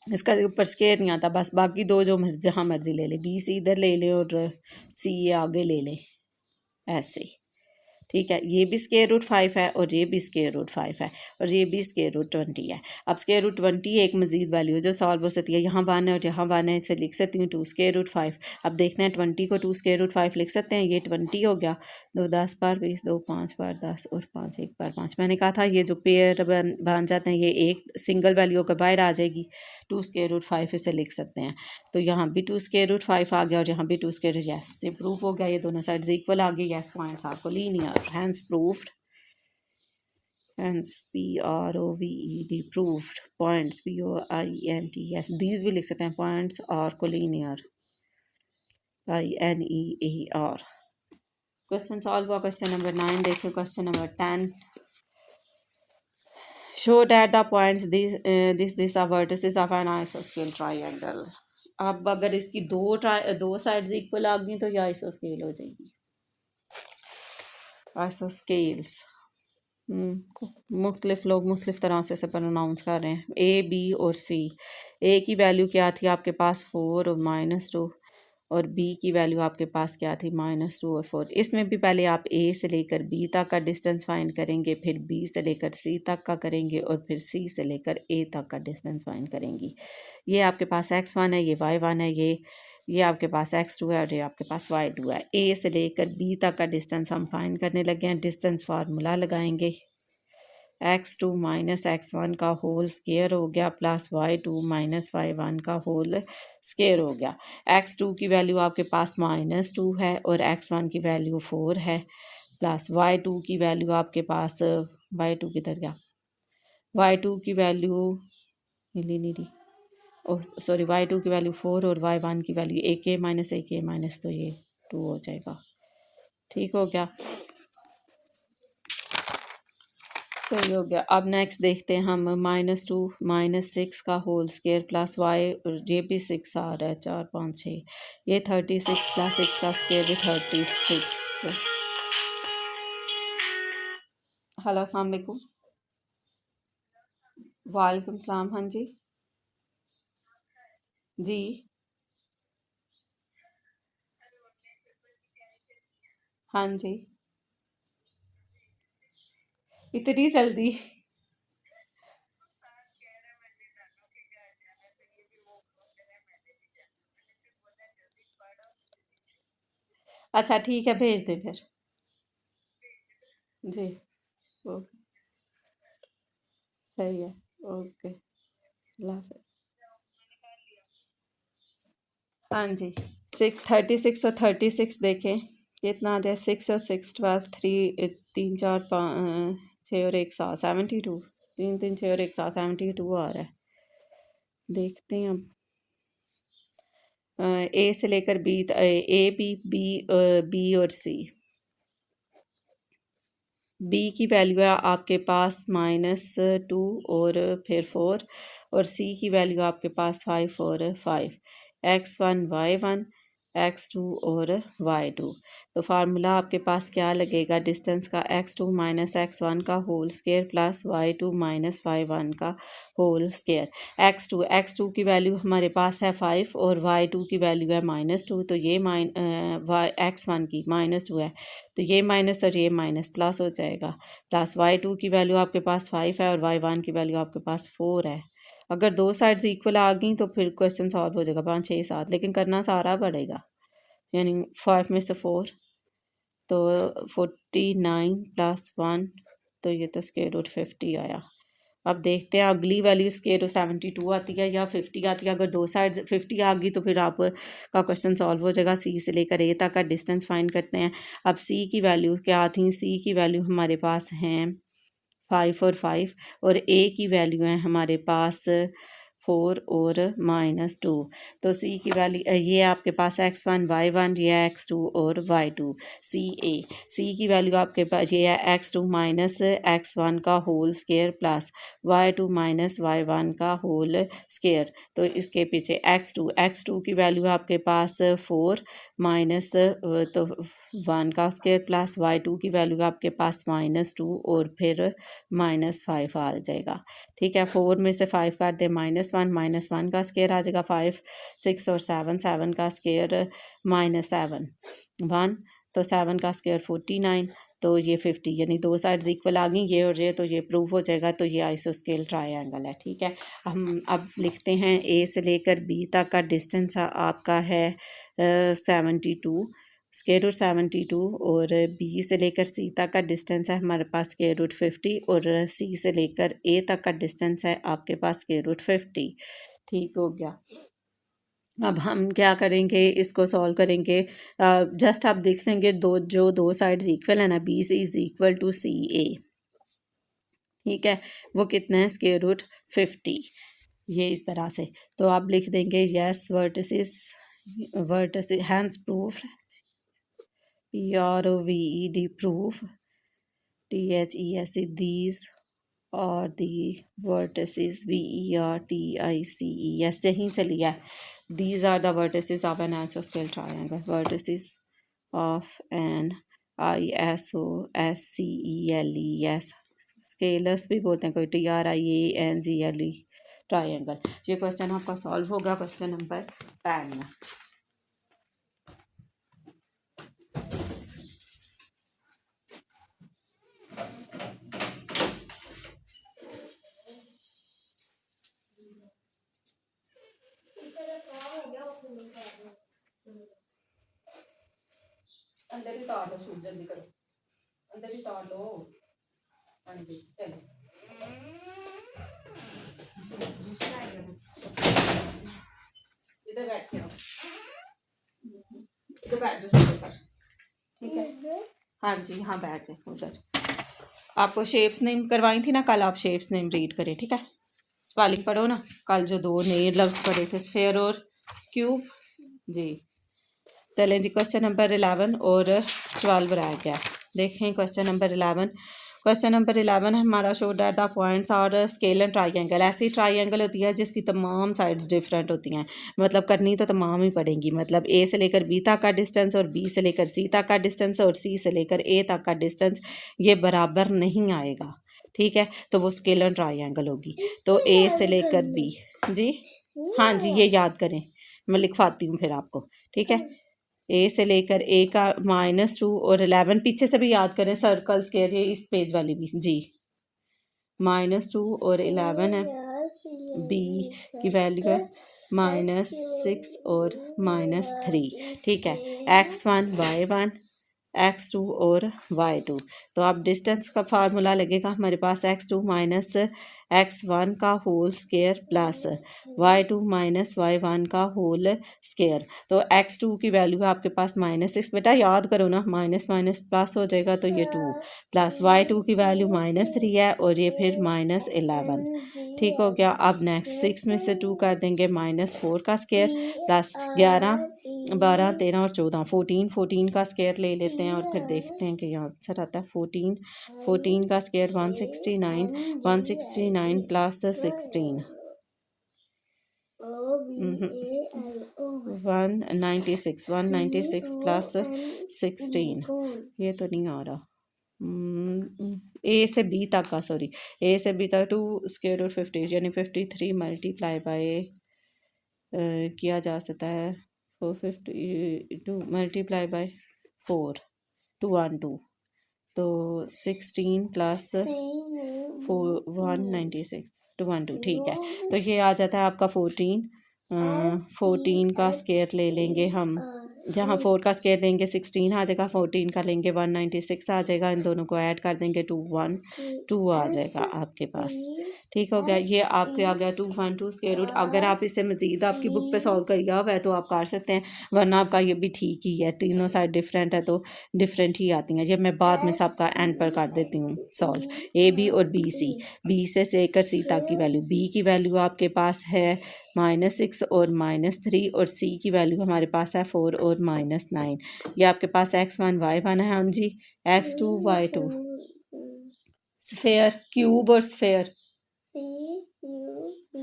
इसका ऊपर स्केयर नहीं आता। बस बाकी दो जो जहाँ मर्जी ले लें, बी सी इधर ले लें और सी ये आगे ले लें ऐसे। ठीक है। ये भी स्केयर रूट 5 है और ये भी स्केयर रूट 5 है और ये भी स्केयर रूट 20 है। अब स्केयर रूट 20 एक मजीद वैल्यू है जो सॉल्व हो सकती है। यहाँ 1 है और यहाँ 1 है, इसे लिख सकती हूँ 2 स्केयर रूट 5। अब देखना है 20 को 2 स्केयर रूट 5 लिख सकते हैं। ये 20 हो गया। 2 10 बार 20, 2 5 बार 10 और 5 1 बार 5। मैंने कहा था ये जो पेयर बन जाते हैं ये एक सिंगल वैल्यू का बाहर आ जाएगी। 2 स्केयर रूट 5 इसे लिख सकते हैं। तो यहाँ भी 2 स्केयर रूट 5 आ गया और यहाँ भी 2 स्केयर। यस, से प्रूफ हो गया ये दोनों साइड्स इक्वल आ गई। Yes, points are collinear, hence proved. Hence PROVED proved. Points POINT. Yes, these भी लिख सकते हैं। Points are collinear. INEAR. Question solve हुआ। Question number 9 देखो। Question number 10. Show that the points this are vertices of an isosceles triangle. अब अगर इसकी दो साइड्स इक्वल आ गई तो ये आइसोस्केल हो जाएगी। आइसोस्केल्स मुख्तलिफ लोग मुख्तलिफ तरह से प्रोनाउंस कर रहे हैं। ए बी और सी। ए की वैल्यू क्या थी आपके पास 4 और -2 और बी की वैल्यू आपके पास क्या थी -2 और 4। इसमें भी पहले आप ए से लेकर बी तक का डिस्टेंस फाइंड करेंगे, फिर बी से लेकर सी तक का करेंगे और फिर सी से लेकर ए तक का डिस्टेंस फाइंड करेंगी। ये आपके पास x1 है, ये y1 है, ये आपके पास x2 है और ये आपके पास y2 है। ए से लेकर बी तक का डिस्टेंस हम फाइंड करने लगे हैं। डिस्टेंस फार्मूला लगाएंगे। x2 माइनस x1 का होल स्केयर हो गया प्लस y2 माइनस y1 का होल स्केयर हो गया। x2 की वैल्यू आपके पास -2 है और x1 की वैल्यू 4 है प्लस y2 की वैल्यू आपके पास y2 किधर गया, y2 की वैल्यू ली ओह सॉरी y2 की वैल्यू 4 और y1 की वैल्यू a k माइनस तो ये 2 हो जाएगा। ठीक हो गया, सही हो गया। अब नेक्स्ट देखते हैं हम -2 -6 का होल स्क्वायर प्लस वाई, ये भी 6 आ रहा है, 4 5 6, ये 36 प्लस 6 का स्क्वायर भी 36। हेलो अस्सलाम वालेकुम। वालेकुम सलाम। हाँ जी जी। हाँ जी, इतनी जल्दी? अच्छा ठीक है, भेज दें फिर। जी ओके, सही है। ओके, अल्लाह हाफ़िज़। हाँ जी, 36 और 36 देखें कितना आ जाए। 6 और 6 12, 3 3 4 5 6 और 1 7 72, 3 3 6 और 1 7 72 आ रहा है। देखते हैं अब ए से लेकर बी, ए बी और सी। बी की वैल्यू है आपके पास -2 और फिर 4, और सी की वैल्यू आपके पास 5 और 5, x1 y1 x2 और y2। तो फार्मूला आपके पास क्या लगेगा, डिस्टेंस का x2 माइनस x1 का whole square plus y2 minus y1 का होल स्क्वायर। x2 की वैल्यू हमारे पास है 5 और y2 की वैल्यू है -2, तो ये x1 की -2 है, तो ये माइनस और ये माइनस प्लस हो जाएगा। प्लस y2 की वैल्यू आपके पास 5 है और y1 की वैल्यू आपके पास 4 है। अगर दो साइड्स इक्वल आ गई तो फिर क्वेश्चन सॉल्व हो जाएगा 5 6 7, लेकिन करना सारा पड़ेगा। यानी 5 में से 4 तो 49 प्लस 1, तो ये तो स्क्वायर रूट 50 आया। अब देखते हैं अगली वैल्यू स्क्वायर रूट 72 आती है या 50 आती है। अगर दो साइड 50 आ गई तो फिर आप का क्वेश्चन सॉल्व हो जाएगा। सी से लेकर ए तक का डिस्टेंस फाइंड करते हैं। अब सी की वैल्यू क्या थी, सी की वैल्यू हमारे पास हैं 5 और 5, और ए की वैल्यू है हमारे पास 4 और -2। तो सी की वैल्यू ये आपके पास x1 y1, ये x2 और y2। सी की वैल्यू आपके पास ये है x2 माइनस x1 का whole square plus y2 minus y1 का होल स्क्वायर। तो इसके पीछे x2 की वैल्यू आपके पास 4 माइनस तो 1 का स्क्वायर प्लस y2 की वैल्यू आपके पास -2 और फिर -5 आ जाएगा। ठीक है, 4 में से 5 काट दें -1 का स्क्वायर आ जाएगा 5, 6 और 7 का स्क्वायर -7 1, तो 7 का स्क्वायर 49, तो ये 50, यानी दो साइड्स इक्वल आ गई, ये और ये, तो ये प्रूव हो जाएगा। तो ये आइसोस्केल ट्रायंगल है। ठीक है, हम अब लिखते हैं ए से लेकर बी तक का डिस्टेंस आपका है 72 स्क्वायर रूट 72, और बी से लेकर सी तक का डिस्टेंस है हमारे पास स्क्वायर रूट 50, और सी से लेकर ए तक का डिस्टेंस है आपके पास स्क्वायर रूट 50। ठीक हो गया। अब हम क्या करेंगे, इसको सॉल्व करेंगे। जस्ट आप देख लेंगे दो साइड्स इक्वल है ना, B C is equal to C A. ठीक है, वो कितना है, स्क्वायर रूट 50, ये इस तरह से। तो आप लिख देंगे yes vertices hence proof PROVED proof THESE these are the vertices VERTICES यहीं से लिया है। These are the vertices of an isosceles triangle, vertices of an ISOSCELES, scalars भी बोलते हैं कोई, TRIANGLE ट्रायंगल। ये क्वेश्चन आपका सॉल्व होगा क्वेश्चन नंबर 10 में। अंदर ही तार लो, शूट जल्दी करो, अंदर ही तार लो। हाँ जी चलो, इधर बैठ के, इधर बैठ जाओ सोफे पर। ठीक है, हाँ जी हाँ बैठ जाए उधर। आपको शेप्स नेम करवाई थी ना कल, आप शेप्स नेम रीड करें। ठीक है, स्पेलिंग पढ़ो ना, कल जो 2 नए लफ्ज़ पढ़े थे स्फेयर और क्यूब। जी चलें जी, क्वेश्चन नंबर 11 और 12 रह गया। देखें क्वेश्चन नंबर 11। क्वेश्चन नंबर 11 हमारा शो दैट द पॉइंट्स और स्केल एंड ट्राइंगल। ऐसी ट्राइंगल होती है जिसकी तमाम साइड्स डिफरेंट होती हैं, मतलब करनी तो तमाम ही पड़ेंगी। मतलब ए से लेकर बी तक का डिस्टेंस और बी से लेकर सी तक का डिस्टेंस और सी से लेकर ए तक का डिस्टेंस ये बराबर नहीं आएगा, ठीक है। तो वो स्केल एंड ट्राइंगल होगी। तो ए से लेकर बी, जी हाँ जी ये याद करें, मैं लिखवाती हूँ फिर आपको, ठीक है। ए से लेकर ए का -2 और 11 पीछे से भी याद करें, सर्कल स्क्वायर ये इस पेज वाली भी जी, -2 और 11 है। बी की वैल्यू है -6 और -3, ठीक है। x1 y1 x2 और y2। तो अब डिस्टेंस का फार्मूला लगेगा हमारे पास x2 माइनस x1 का whole square plus y2 minus y1 का होल स्केयर। तो x2 की वैल्यू है आपके पास -6, बेटा याद करो ना, माइनस माइनस प्लस हो जाएगा तो ये 2 प्लस y2 की वैल्यू -3 है और ये फिर -11, ठीक हो गया। अब नेक्स्ट 6 में से 2 कर देंगे, -4 का स्केयर प्लस 11 12 13 और 14 14 का स्केयर ले लेते हैं और फिर देखते हैं कि यहाँ आंसर आता है 14 का स्केयर 169 प्लस 16 196 प्लस 16, ये तो नहीं आ रहा। ए से बी तक का, सॉरी ए से बी तक 2 स्केयर और 50 यानी 53 मल्टीप्लाई बाय किया जा सकता है 452 मल्टीप्लाई बाय 4 212, तो 16 प्लस 196 212, ठीक है। तो ये आ जाता है आपका 14 का स्केयर ले लेंगे हम, जहाँ 4 का स्केयर लेंगे 16 आ जाएगा, 14 का लेंगे 196 आ जाएगा, इन दोनों को ऐड कर देंगे 212 आ जाएगा आपके पास, ठीक हो गया। ये आपके आ गया 212 स्केयर रूट। अगर आप इसे मज़ीद आपकी बुक पे सॉल्व किया हुआ है तो आप कर सकते हैं, वरना आपका ये भी ठीक ही है, तीनों साइड डिफरेंट है तो डिफरेंट ही आती हैं। ये मैं बाद में सबका एंड पर कर देती हूँ सॉल्व। ए बी और बी से लेकर सी तक की वैल्यू, बी की वैल्यू आपके पास है -6 और -3 और सी की वैल्यू हमारे पास है 4 और -9। ये आपके पास x1 y1 है, हाँ जी, x2 y2। स्फेयर क्यूब और स्फेयर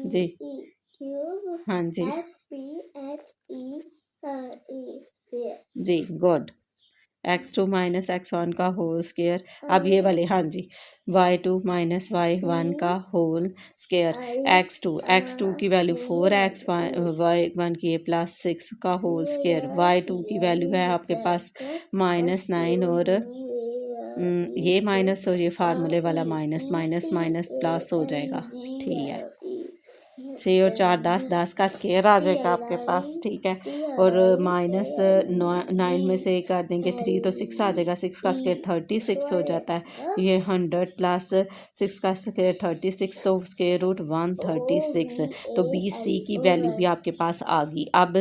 जी हाँ जी जी गुड। x2 माइनस x1 का होल स्केयर। अब ये वाले हाँ जी, y2 माइनस y1 का होल स्केयर। x2 की वैल्यू 4x y1 की प्लस 6 का होल स्केयर। y2 की वैल्यू है आपके पास -9 और ये माइनस और ये फार्मूले वाला माइनस माइनस माइनस प्लस हो जाएगा, ठीक है। 6 और 4 10 का स्केयर आ जाएगा आपके पास, ठीक है। और -9 में से कर देंगे 3 तो 6 आ जाएगा, 6 का स्केयर 36 हो जाता है। ये 100 प्लस 6 का स्केयर 36, तो स्केयर रूट 136। तो बी सी की वैल्यू भी आपके पास आ गई। अब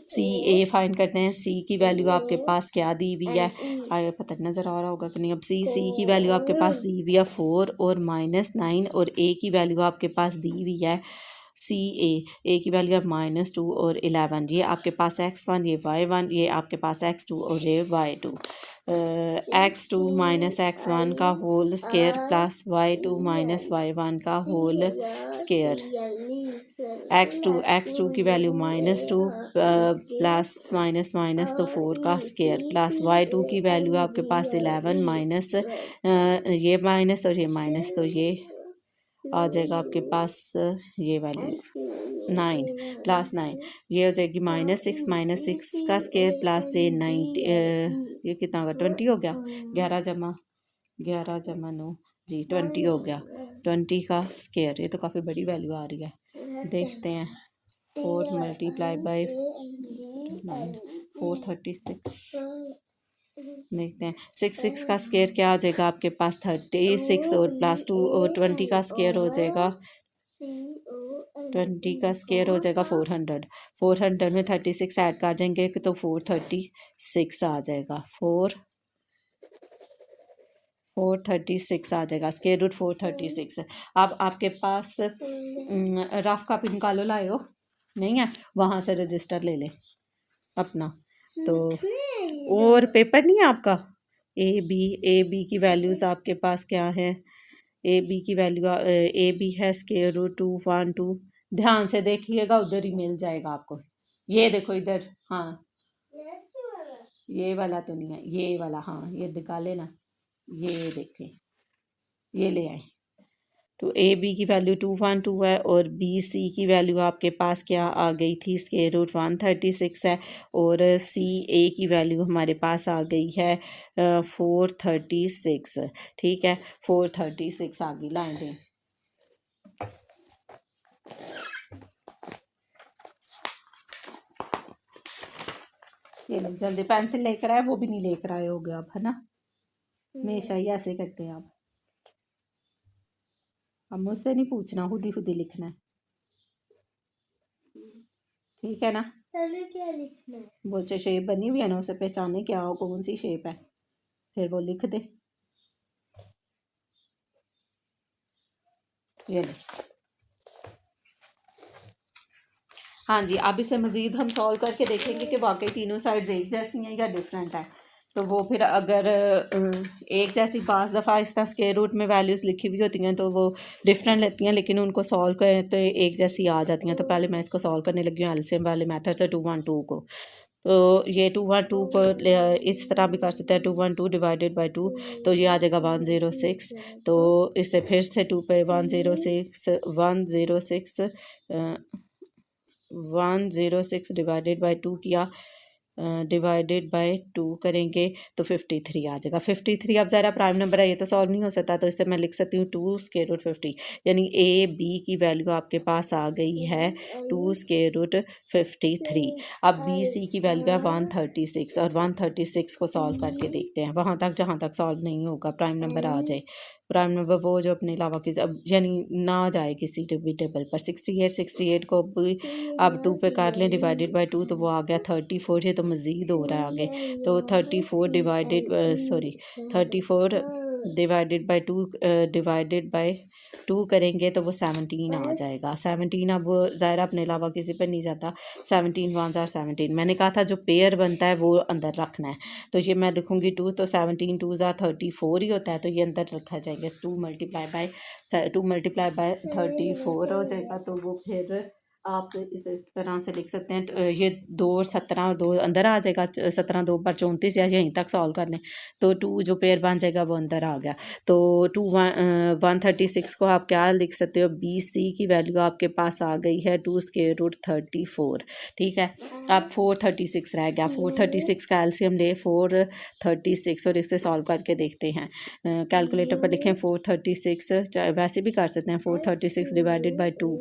सी ए फाइंड करते हैं। सी की वैल्यू आपके पास क्या दी हुई है, आगे पता नज़र आ रहा होगा कि नहीं। अब सी की वैल्यू आपके पास दी हुई है 4 और -9 और ए की वैल्यू आपके पास दी हुई है ए की वैल्यू है -2 और 11। ये आपके पास x1, ये y1, ये आपके पास x2 और ये y2। x2 माइनस x1 का whole square plus y2 minus y1 का होल स्केयर। x2 की वैल्यू -2 प्लस माइनस माइनस तो 4 का स्केयर प्लस y2 की वैल्यू आपके पास 11 माइनस ये माइनस और ये माइनस, तो ये आ जाएगा आपके पास ये वैल्यू 9 प्लस 9, ये हो जाएगी -6 का स्केयर प्लस से 90, ये कितना होगा 20 हो गया, 11 जमा 9 जी 20 हो गया, 20 का स्केयर। ये तो काफ़ी बड़ी वैल्यू आ रही है, देखते हैं 4 मल्टीप्लाई बाई 436, देखते हैं 6 का स्केयर क्या आ जाएगा आपके पास 36 और प्लस 2 और 20 का स्केयर हो जाएगा 20 का स्केयर हो जाएगा 400 में 36 ऐड कर देंगे तो 436 आ जाएगा। 436 आ जाएगा, स्क्वायर रूट 436। अब आपके पास रफ कॉपी निकालो, लाए हो? नहीं है, वहाँ से रजिस्टर ले ले अपना। तो और पेपर नहीं है आपका? ए बी की वैल्यूज़ आपके पास क्या है? ए बी की वैल्यू ए बी है स्क्वायर रूट 212। ध्यान से देखिएगा, उधर ही मिल जाएगा आपको। ये देखो इधर, हाँ ये वाला तो नहीं है, ये वाला, हाँ ये निकाले ना, ये देखें, ये ले आए। तो ए बी की वैल्यू 212 है और बी सी की वैल्यू आपके पास क्या आ गई थी? स्क्वायर रूट 136 है। और सी ए की वैल्यू हमारे पास आ गई है 436। ठीक है, 436 आ गई, लाएं दें। ये लोग जल्दी पेंसिल लेकर आए, वो भी नहीं लेकर आए होगे आप, है ना? हमेशा ही ऐसे करते हैं आप। अब मुझसे नहीं पूछना, खुद ही लिखना है, ठीक है ना? क्या लिखना है? वो से शेप बनी हुई है ना, उसे पहचाने क्या हो, कौन सी शेप है, फिर वो लिख दे। ये ले, हाँ जी। अब इसे मज़ीद हम सॉल्व करके देखेंगे कि वाकई तीनों साइड्स एक जैसी हैं या डिफरेंट है। तो वो फिर अगर एक जैसी पास दफ़ा इस तरह स्क्वायर रूट में वैल्यूज़ लिखी हुई होती हैं तो वो डिफरेंट लेती हैं, लेकिन उनको सॉल्व करें तो एक जैसी आ जाती हैं। तो पहले मैं इसको सॉल्व करने लगी हूँ एलसीएम वाले मेथड से 212 को। तो ये 212 को इस तरह भी कर सकते हैं, 212 डिवाइडेड बाई 2, तो ये आ जाएगा 106। तो इससे फिर से 2 पे 106 डिवाइडेड बाई 2 किया, डिवाइडेड बाय 2 करेंगे तो 53 आ जाएगा। 53 अब ज़रा प्राइम नंबर है, ये तो सॉल्व नहीं हो सकता, तो इससे मैं लिख सकती हूँ 2 स्क्वायर रूट 50, यानी ए बी की वैल्यू आपके पास आ गई है 2 स्क्वायर रूट 53। अब बी सी की वैल्यू है 136 और 136 को सॉल्व करके देखते हैं, वहाँ तक जहाँ तक सॉल्व नहीं होगा प्राइम नंबर आ जाए। प्राइम नंबर वो जो अपने अलावा की अब यानी ना जाए किसी भी टेबल पर। 68 को भी अब 2 पे कर लें डिवाइडेड बाई 2, तो वो आ गया 34। ये तो मज़ीद हो रहा है आगे, तो 34 डिवाइडेड बाई 2 डिवाइडेड बाई 2 करेंगे तो वो 17 आ जाएगा। 17 अब ज़ाहिर अपने अलावा किसी पर नहीं जाता। 17 1 ज़ार 17, मैंने कहा था जो पेयर बनता है वो अंदर रखना है, तो ये मैं लिखूँगी 2, तो 17 2 ज़ार 34 ही होता है, तो ये अंदर रखा जाएगा। 2 मल्टीप्लाई बाय 34 हो जाएगा, तो वो फिर आप इस तरह से लिख सकते हैं। तो ये 2 और 17 और 2 अंदर आ जाएगा, 17 2 पर 34, या यहीं तक सॉल्व कर लें तो 2 जो पेयर बन जाएगा वो अंदर आ गया। तो 136 को आप क्या लिख सकते हो? बी सी की वैल्यू आपके पास आ गई है 2 स्क्वायर रूट 34। ठीक है, अब 436 रह गया। 436 का एलसीएम ले 436 और इससे सॉल्व करके देखते हैं। कैलकुलेटर पर लिखें 436, वैसे भी कर सकते हैं। 436 डिवाइडेड बाई 2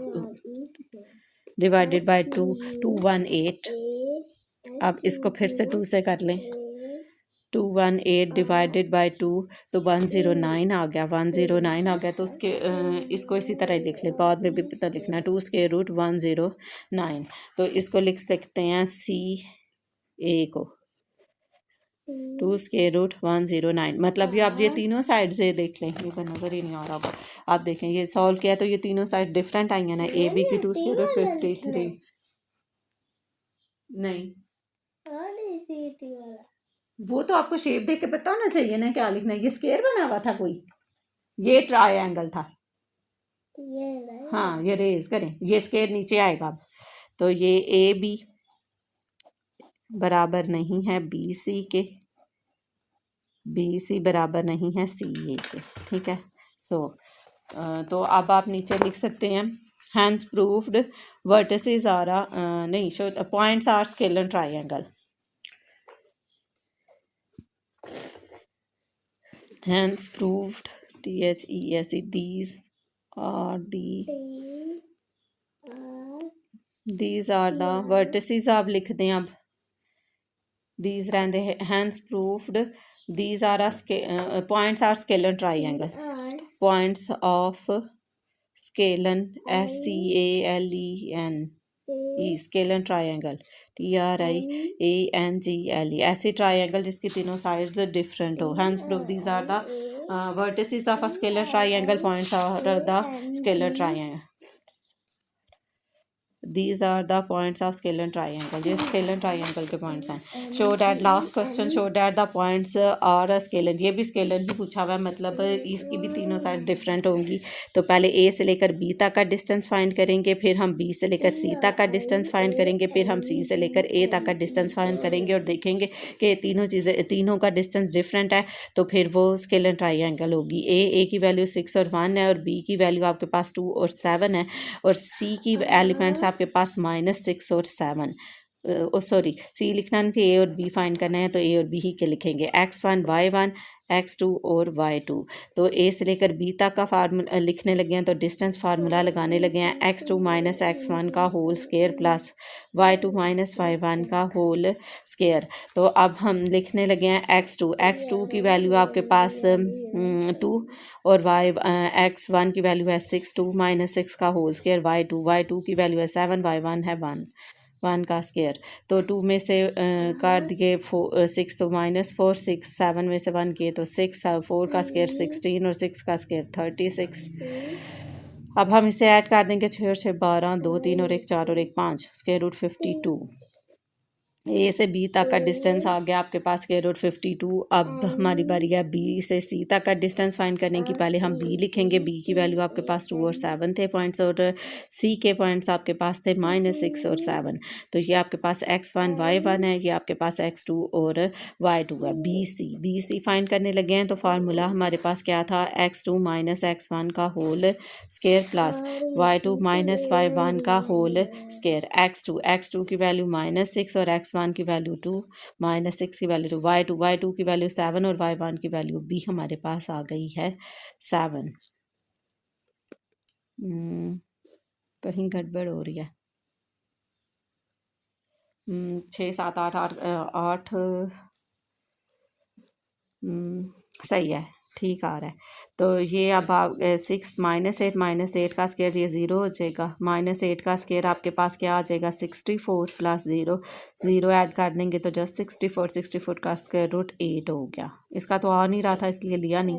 218। अब इसको फिर से 2 से कर लें, 218 डिवाइडेड बाई 2, तो 109 आ गया। 109 आ गया, तो उसके इसको इसी तरह ही लिख लें, बाद में भी पता लिखना है। 2 स्क्वायर रूट 109, तो इसको लिख सकते हैं सी ए को 2 स्क्वायर रूट 109। मतलब ये आप ये तीनों साइड से देख लें, ये तो नज़र ही नहीं आ रहा होगा। आप देखें ये सॉल्व किया तो ये तीनों साइड डिफरेंट आई हैं ना। ए बी की 2 स्क्वायर रूट 53 नहीं, वो तो आपको शेप देख के पता होना चाहिए ना क्या लिखना है। ये स्क्वायर बना हुआ था कोई, ये ट्रायंगल था, हाँ ये रेज करें, ये स्क्वायर नीचे आएगा। अब तो ये ए बी बराबर नहीं है बी सी के, बी सी बराबर नहीं है सी ए के। ठीक है, तो अब आप नीचे लिख सकते हैं हैंस प्रूव्ड वर्टिसेस आर नहीं show points are scalene triangle. Hence proved THESE these are the vertices। आप लिख दें अब these रहते हैं hence proved these are points are scalar triangle, points of scalene SCALEN scalene triangle TRIANGLE, ऐसे triangle जिसकी तीनों साइड्स डिफरेंट हो। Hence proof these are the vertices of a scalar triangle, points are the scalar triangle. These are the points of scalar triangle. ये scalar triangle के points हैं. Show that last question show that the points are a scalar. ये भी scalar ही पूछा हुआ है, मतलब इसकी भी तीनों साइड डिफरेंट होंगी. तो पहले A से लेकर B तक का डिस्टेंस फाइंड करेंगे, फिर हम B से लेकर C तक का डिस्टेंस फाइंड करेंगे, फिर हम C से लेकर A तक का डिस्टेंस फाइंड करेंगे और देखेंगे कि तीनों चीज़ें तीनों का डिस्टेंस डिफरेंट है, तो फिर वो स्केलर ट्राइंगल होगी. A की वैल्यू 6 और 1 है और B की वैल्यू आपके पास 2 और 7 है और C की एलिमेंट्स आपके पास -6 और 7. सॉरी, सी लिखना नहीं थी, ए और बी फाइंड करना है, तो ए और बी ही के लिखेंगे. x1 y1 x2 और y2. तो ए से लेकर बी तक का फार्मूला लिखने लगे हैं, तो डिस्टेंस फार्मूला लगाने लगे हैं. x2 - x1 का whole square plus y2 - y1 का होल स्केयर. तो अब हम लिखने लगे हैं x2 की वैल्यू आपके पास 2 और x1 की वैल्यू है 6. 2 - 6 का होल स्केयर y2 की वैल्यू है 7, y1 है 1 का स्केयर. तो 2 में से काट दिए 6, तो -4, 6 7 में से 1 किए तो 6, 4 का स्केयर 16 और 6 का स्केयर 36. अब हम इसे ऐड कर देंगे. 6 और 6 12, 2 3 और 1 4 और 1 5, स्केयर रूट 52. ए से बी तक का डिस्टेंस आ गया आपके पास स्क्वायर रूट 52. अब हमारी बारी है बी से सी तक का डिस्टेंस फाइंड करने की. पहले हम बी लिखेंगे. बी की वैल्यू आपके पास 2 और 7 थे पॉइंट्स और सी के पॉइंट्स आपके पास थे -6 और 7. तो ये आपके पास x1 y1 है, ये आपके पास x2 और y2 है. बी सी फाइंड करने लगे हैं, तो फार्मूला हमारे पास क्या था, x2 - x1 का whole square plus y2 - y1 का होल स्केयर. x2 की वैल्यू -6 और x1 की वैल्यू 2, -6 की वैल्यू 2, y2 की वैल्यू 7 और y1 की वैल्यू भी हमारे पास आ गई है 7. कहीं गड़बड़ हो रही है. 6 7 8 8 सही है, ठीक आ रहा है. तो ये अब आप 6 -8 का स्केयर ये 0 हो जाएगा. -8 का स्केयर आपके पास क्या आ जाएगा, 64 + 0 ऐड कर देंगे तो जस्ट 64 का स्क्वायर रूट 8 हो गया. इसका तो आ नहीं रहा था इसलिए लिया नहीं,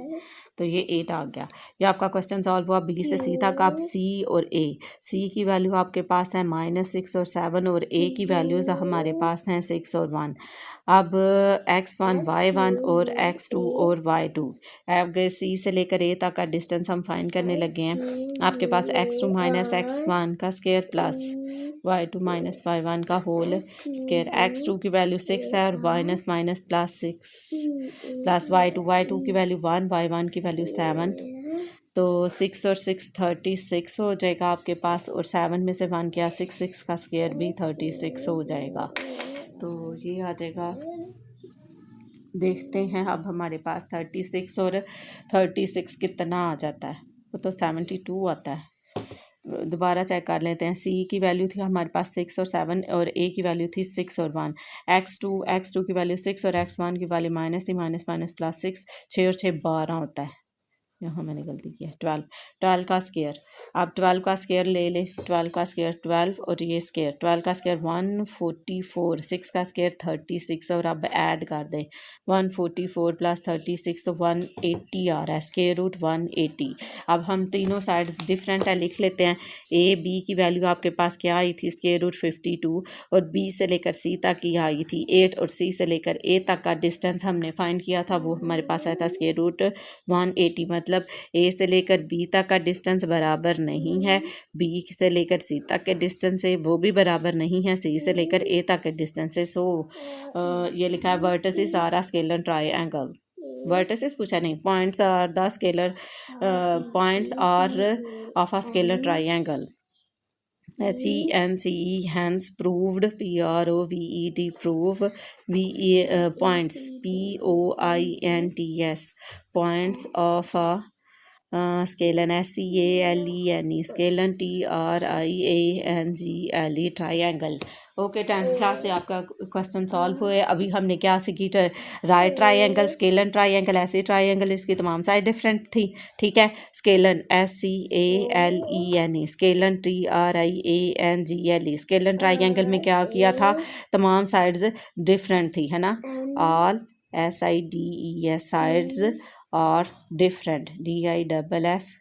तो ये 8 आ गया. ये आपका क्वेश्चन सॉल्व हुआ. बी से सी तक आप सी और ए. सी की वैल्यू आपके पास है -6 और 7 और ए की वैल्यूज़ हमारे पास हैं 6 और 1. अब x1 y1 और x2 और y2. अब सी से लेकर ए तक का डिस्टेंस हम फाइंड करने लगे हैं. आपके पास x2 - x1 का स्क्वायर प्लस y2 - y1 का होल स्क्वायर. x2 की वैल्यू 6 है और माइनस प्लस 6 प्लस y2 की वैल्यू 1, y1 की वैल्यू 7. तो 6 और 6 36 हो जाएगा आपके पास और 7 में से 1 किया 6 का स्क्वायर भी 36 हो जाएगा. तो ये आ जाएगा. देखते हैं अब हमारे पास 36 और 36 कितना आ जाता है. वो तो 72 आता है. दोबारा चेक कर लेते हैं. सी की वैल्यू थी हमारे पास 6 और 7 और ए की वैल्यू थी 6 और 1. x2 की वैल्यू 6 और x1 की वैल्यू माइनस थी, माइनस प्लस 6. 6 और 6 12 होता है. यहाँ मैंने गलती की है. 12 का स्केयर. आप 12 का स्केयर ले लें. 12 का स्केयर 12 और ये स्केयर 12 का स्केयर 144. 6 का स्केयर 36 और अब ऐड कर दें 144 + 36 तो 180 आ रहा है. Square root 180. अब हम तीनों साइड्स डिफरेंट है लिख लेते हैं. ए बी की वैल्यू आपके पास क्या आई थी, स्केयर रूट 52 और बी से लेकर सी तक की आई थी 8 और सी से लेकर ए तक का डिस्टेंस हमने फाइंड किया था, वो हमारे पास आया था स्केयर रूट 180. मतलब ए से लेकर बी तक का डिस्टेंस बराबर नहीं है. बी से लेकर सी तक के डिस्टेंस से वो भी बराबर नहीं है सी से लेकर ए तक के डिस्टेंस से. सो ये लिखा है vertices are a scalar triangle. Vertices पूछा नहीं, points are the scalar points are of a scalar triangle. HENCE hence proved PROVED prove points POINTS points of a scalene SCALEN scalene TRIANGLE triangle. Okay, 10th class से आपका question solve हुए. अभी हमने क्या सीखी, right triangle, scalene triangle, ऐसे triangle, इसकी तमाम साइड डिफरेंट थी. ठीक है. Scalene SCALEN scalene TRIANGLE scalene triangle में क्या किया था, तमाम साइड्स डिफरेंट थी, है ना. ऑल SIDES साइड्स और डिफरेंट, DIFFERENT,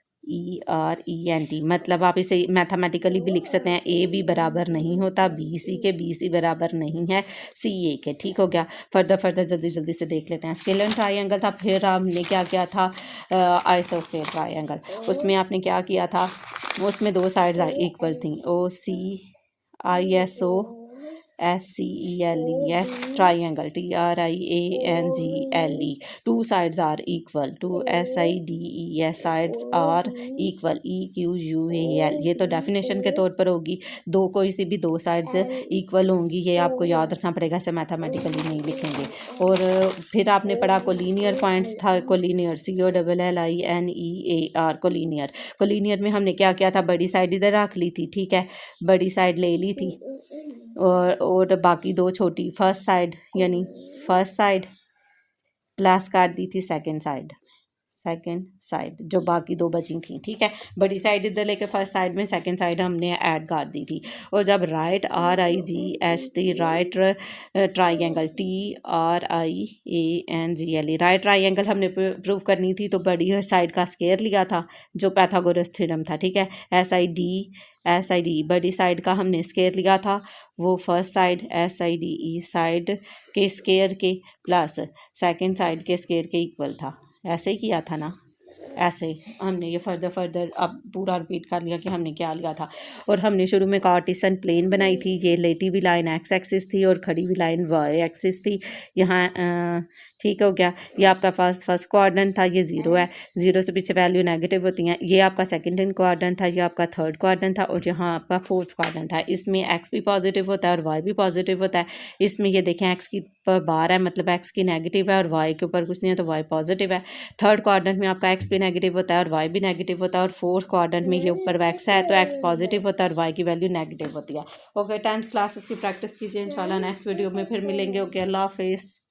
मतलब आप इसे मैथमेटिकली भी लिख सकते हैं, ए बी बराबर नहीं होता बी सी के, बी सी बराबर नहीं है सी ए के। ठीक हो गया। फर्दर जल्दी जल्दी से देख लेते हैं। स्केलर ट्राइंगल था, फिर हमने क्या किया था, आइसोस्केल ट्राइंगल। उसमें आपने क्या किया था, उसमें दो साइड्स इक्वल थी, OCISOSCELE triangle, TRIANGLE, two sides are equal, two SIDES sides are equal, EQUAL। ये तो डेफिनेशन के तौर पर होगी, दो कोई सी भी दो साइड्स इक्वल होंगी, ये आपको याद रखना पड़ेगा, ऐसे मैथमेटिकली नहीं लिखेंगे। और फिर आपने पढ़ा कोलिनियर पॉइंट्स था, कोलिनियर COLLINEAR, कोलिनियर में हमने क्या किया था, बड़ी साइड इधर रख ली थी, ठीक है, बड़ी साइड ले ली थी, और बाकी दो छोटी, फर्स्ट साइड प्लस कर दी थी सेकंड साइड जो बाकी दो बची थी, ठीक है। बड़ी साइड इधर लेके फर्स्ट साइड में सेकंड साइड हमने ऐड कर दी थी। और जब right RIGHT right triangle, TRIANGLE right triangle हमने प्रूव करनी थी, तो बड़ी साइड का स्क्वायर लिया था जो पैथागोरस थ्योरम था, ठीक है। SID बड़ी साइड का हमने स्क्वायर लिया था, वो फर्स्ट साइड SIDE साइड के स्क्वायर के प्लस सेकंड साइड के स्क्वायर के इक्वल था। ऐसे ही किया था ना, ऐसे हमने ये फर्दर अब पूरा रिपीट कर लिया कि हमने क्या लिया था। और हमने शुरू में कार्टेशियन प्लेन बनाई थी, ये लेटी हुई लाइन एक्स एक्सिस थी और खड़ी हुई लाइन वाई एक्सिस थी। यहाँ ठीक हो गया। ये आपका फर्स्ट क्वाड्रेंट था, ये 0 है, 0 से पीछे वैल्यू नेगेटिव होती हैं। ये आपका सेकंड क्वाड्रेंट था, ये आपका थर्ड क्वाड्रेंट था, और यहाँ आपका फोर्थ क्वाड्रेंट था। इसमें एक्स भी पॉजिटिव होता है और वाई भी पॉजिटिव होता है। इसमें ये देखें एक्स की बार है, मतलब एक्स की नेगेटिव है, और वाई के ऊपर कुछ नहीं है तो वाई पॉजिटिव है। थर्ड क्वाड्रेंट में आपका एक्स भी नेगेटिव होता है और वाई भी नेगेटिव होता है, और फोर्थ क्वाड्रेंट में ये ऊपर एक्स है तो एक्स पॉजिटिव होता है और वाई की वैल्यू नेगेटिव होती है। ओके, 10th क्लासेस की प्रैक्टिस कीजिए, इंशाल्लाह नेक्स्ट वीडियो में फिर मिलेंगे। ओके, अल्लाह हाफिज़।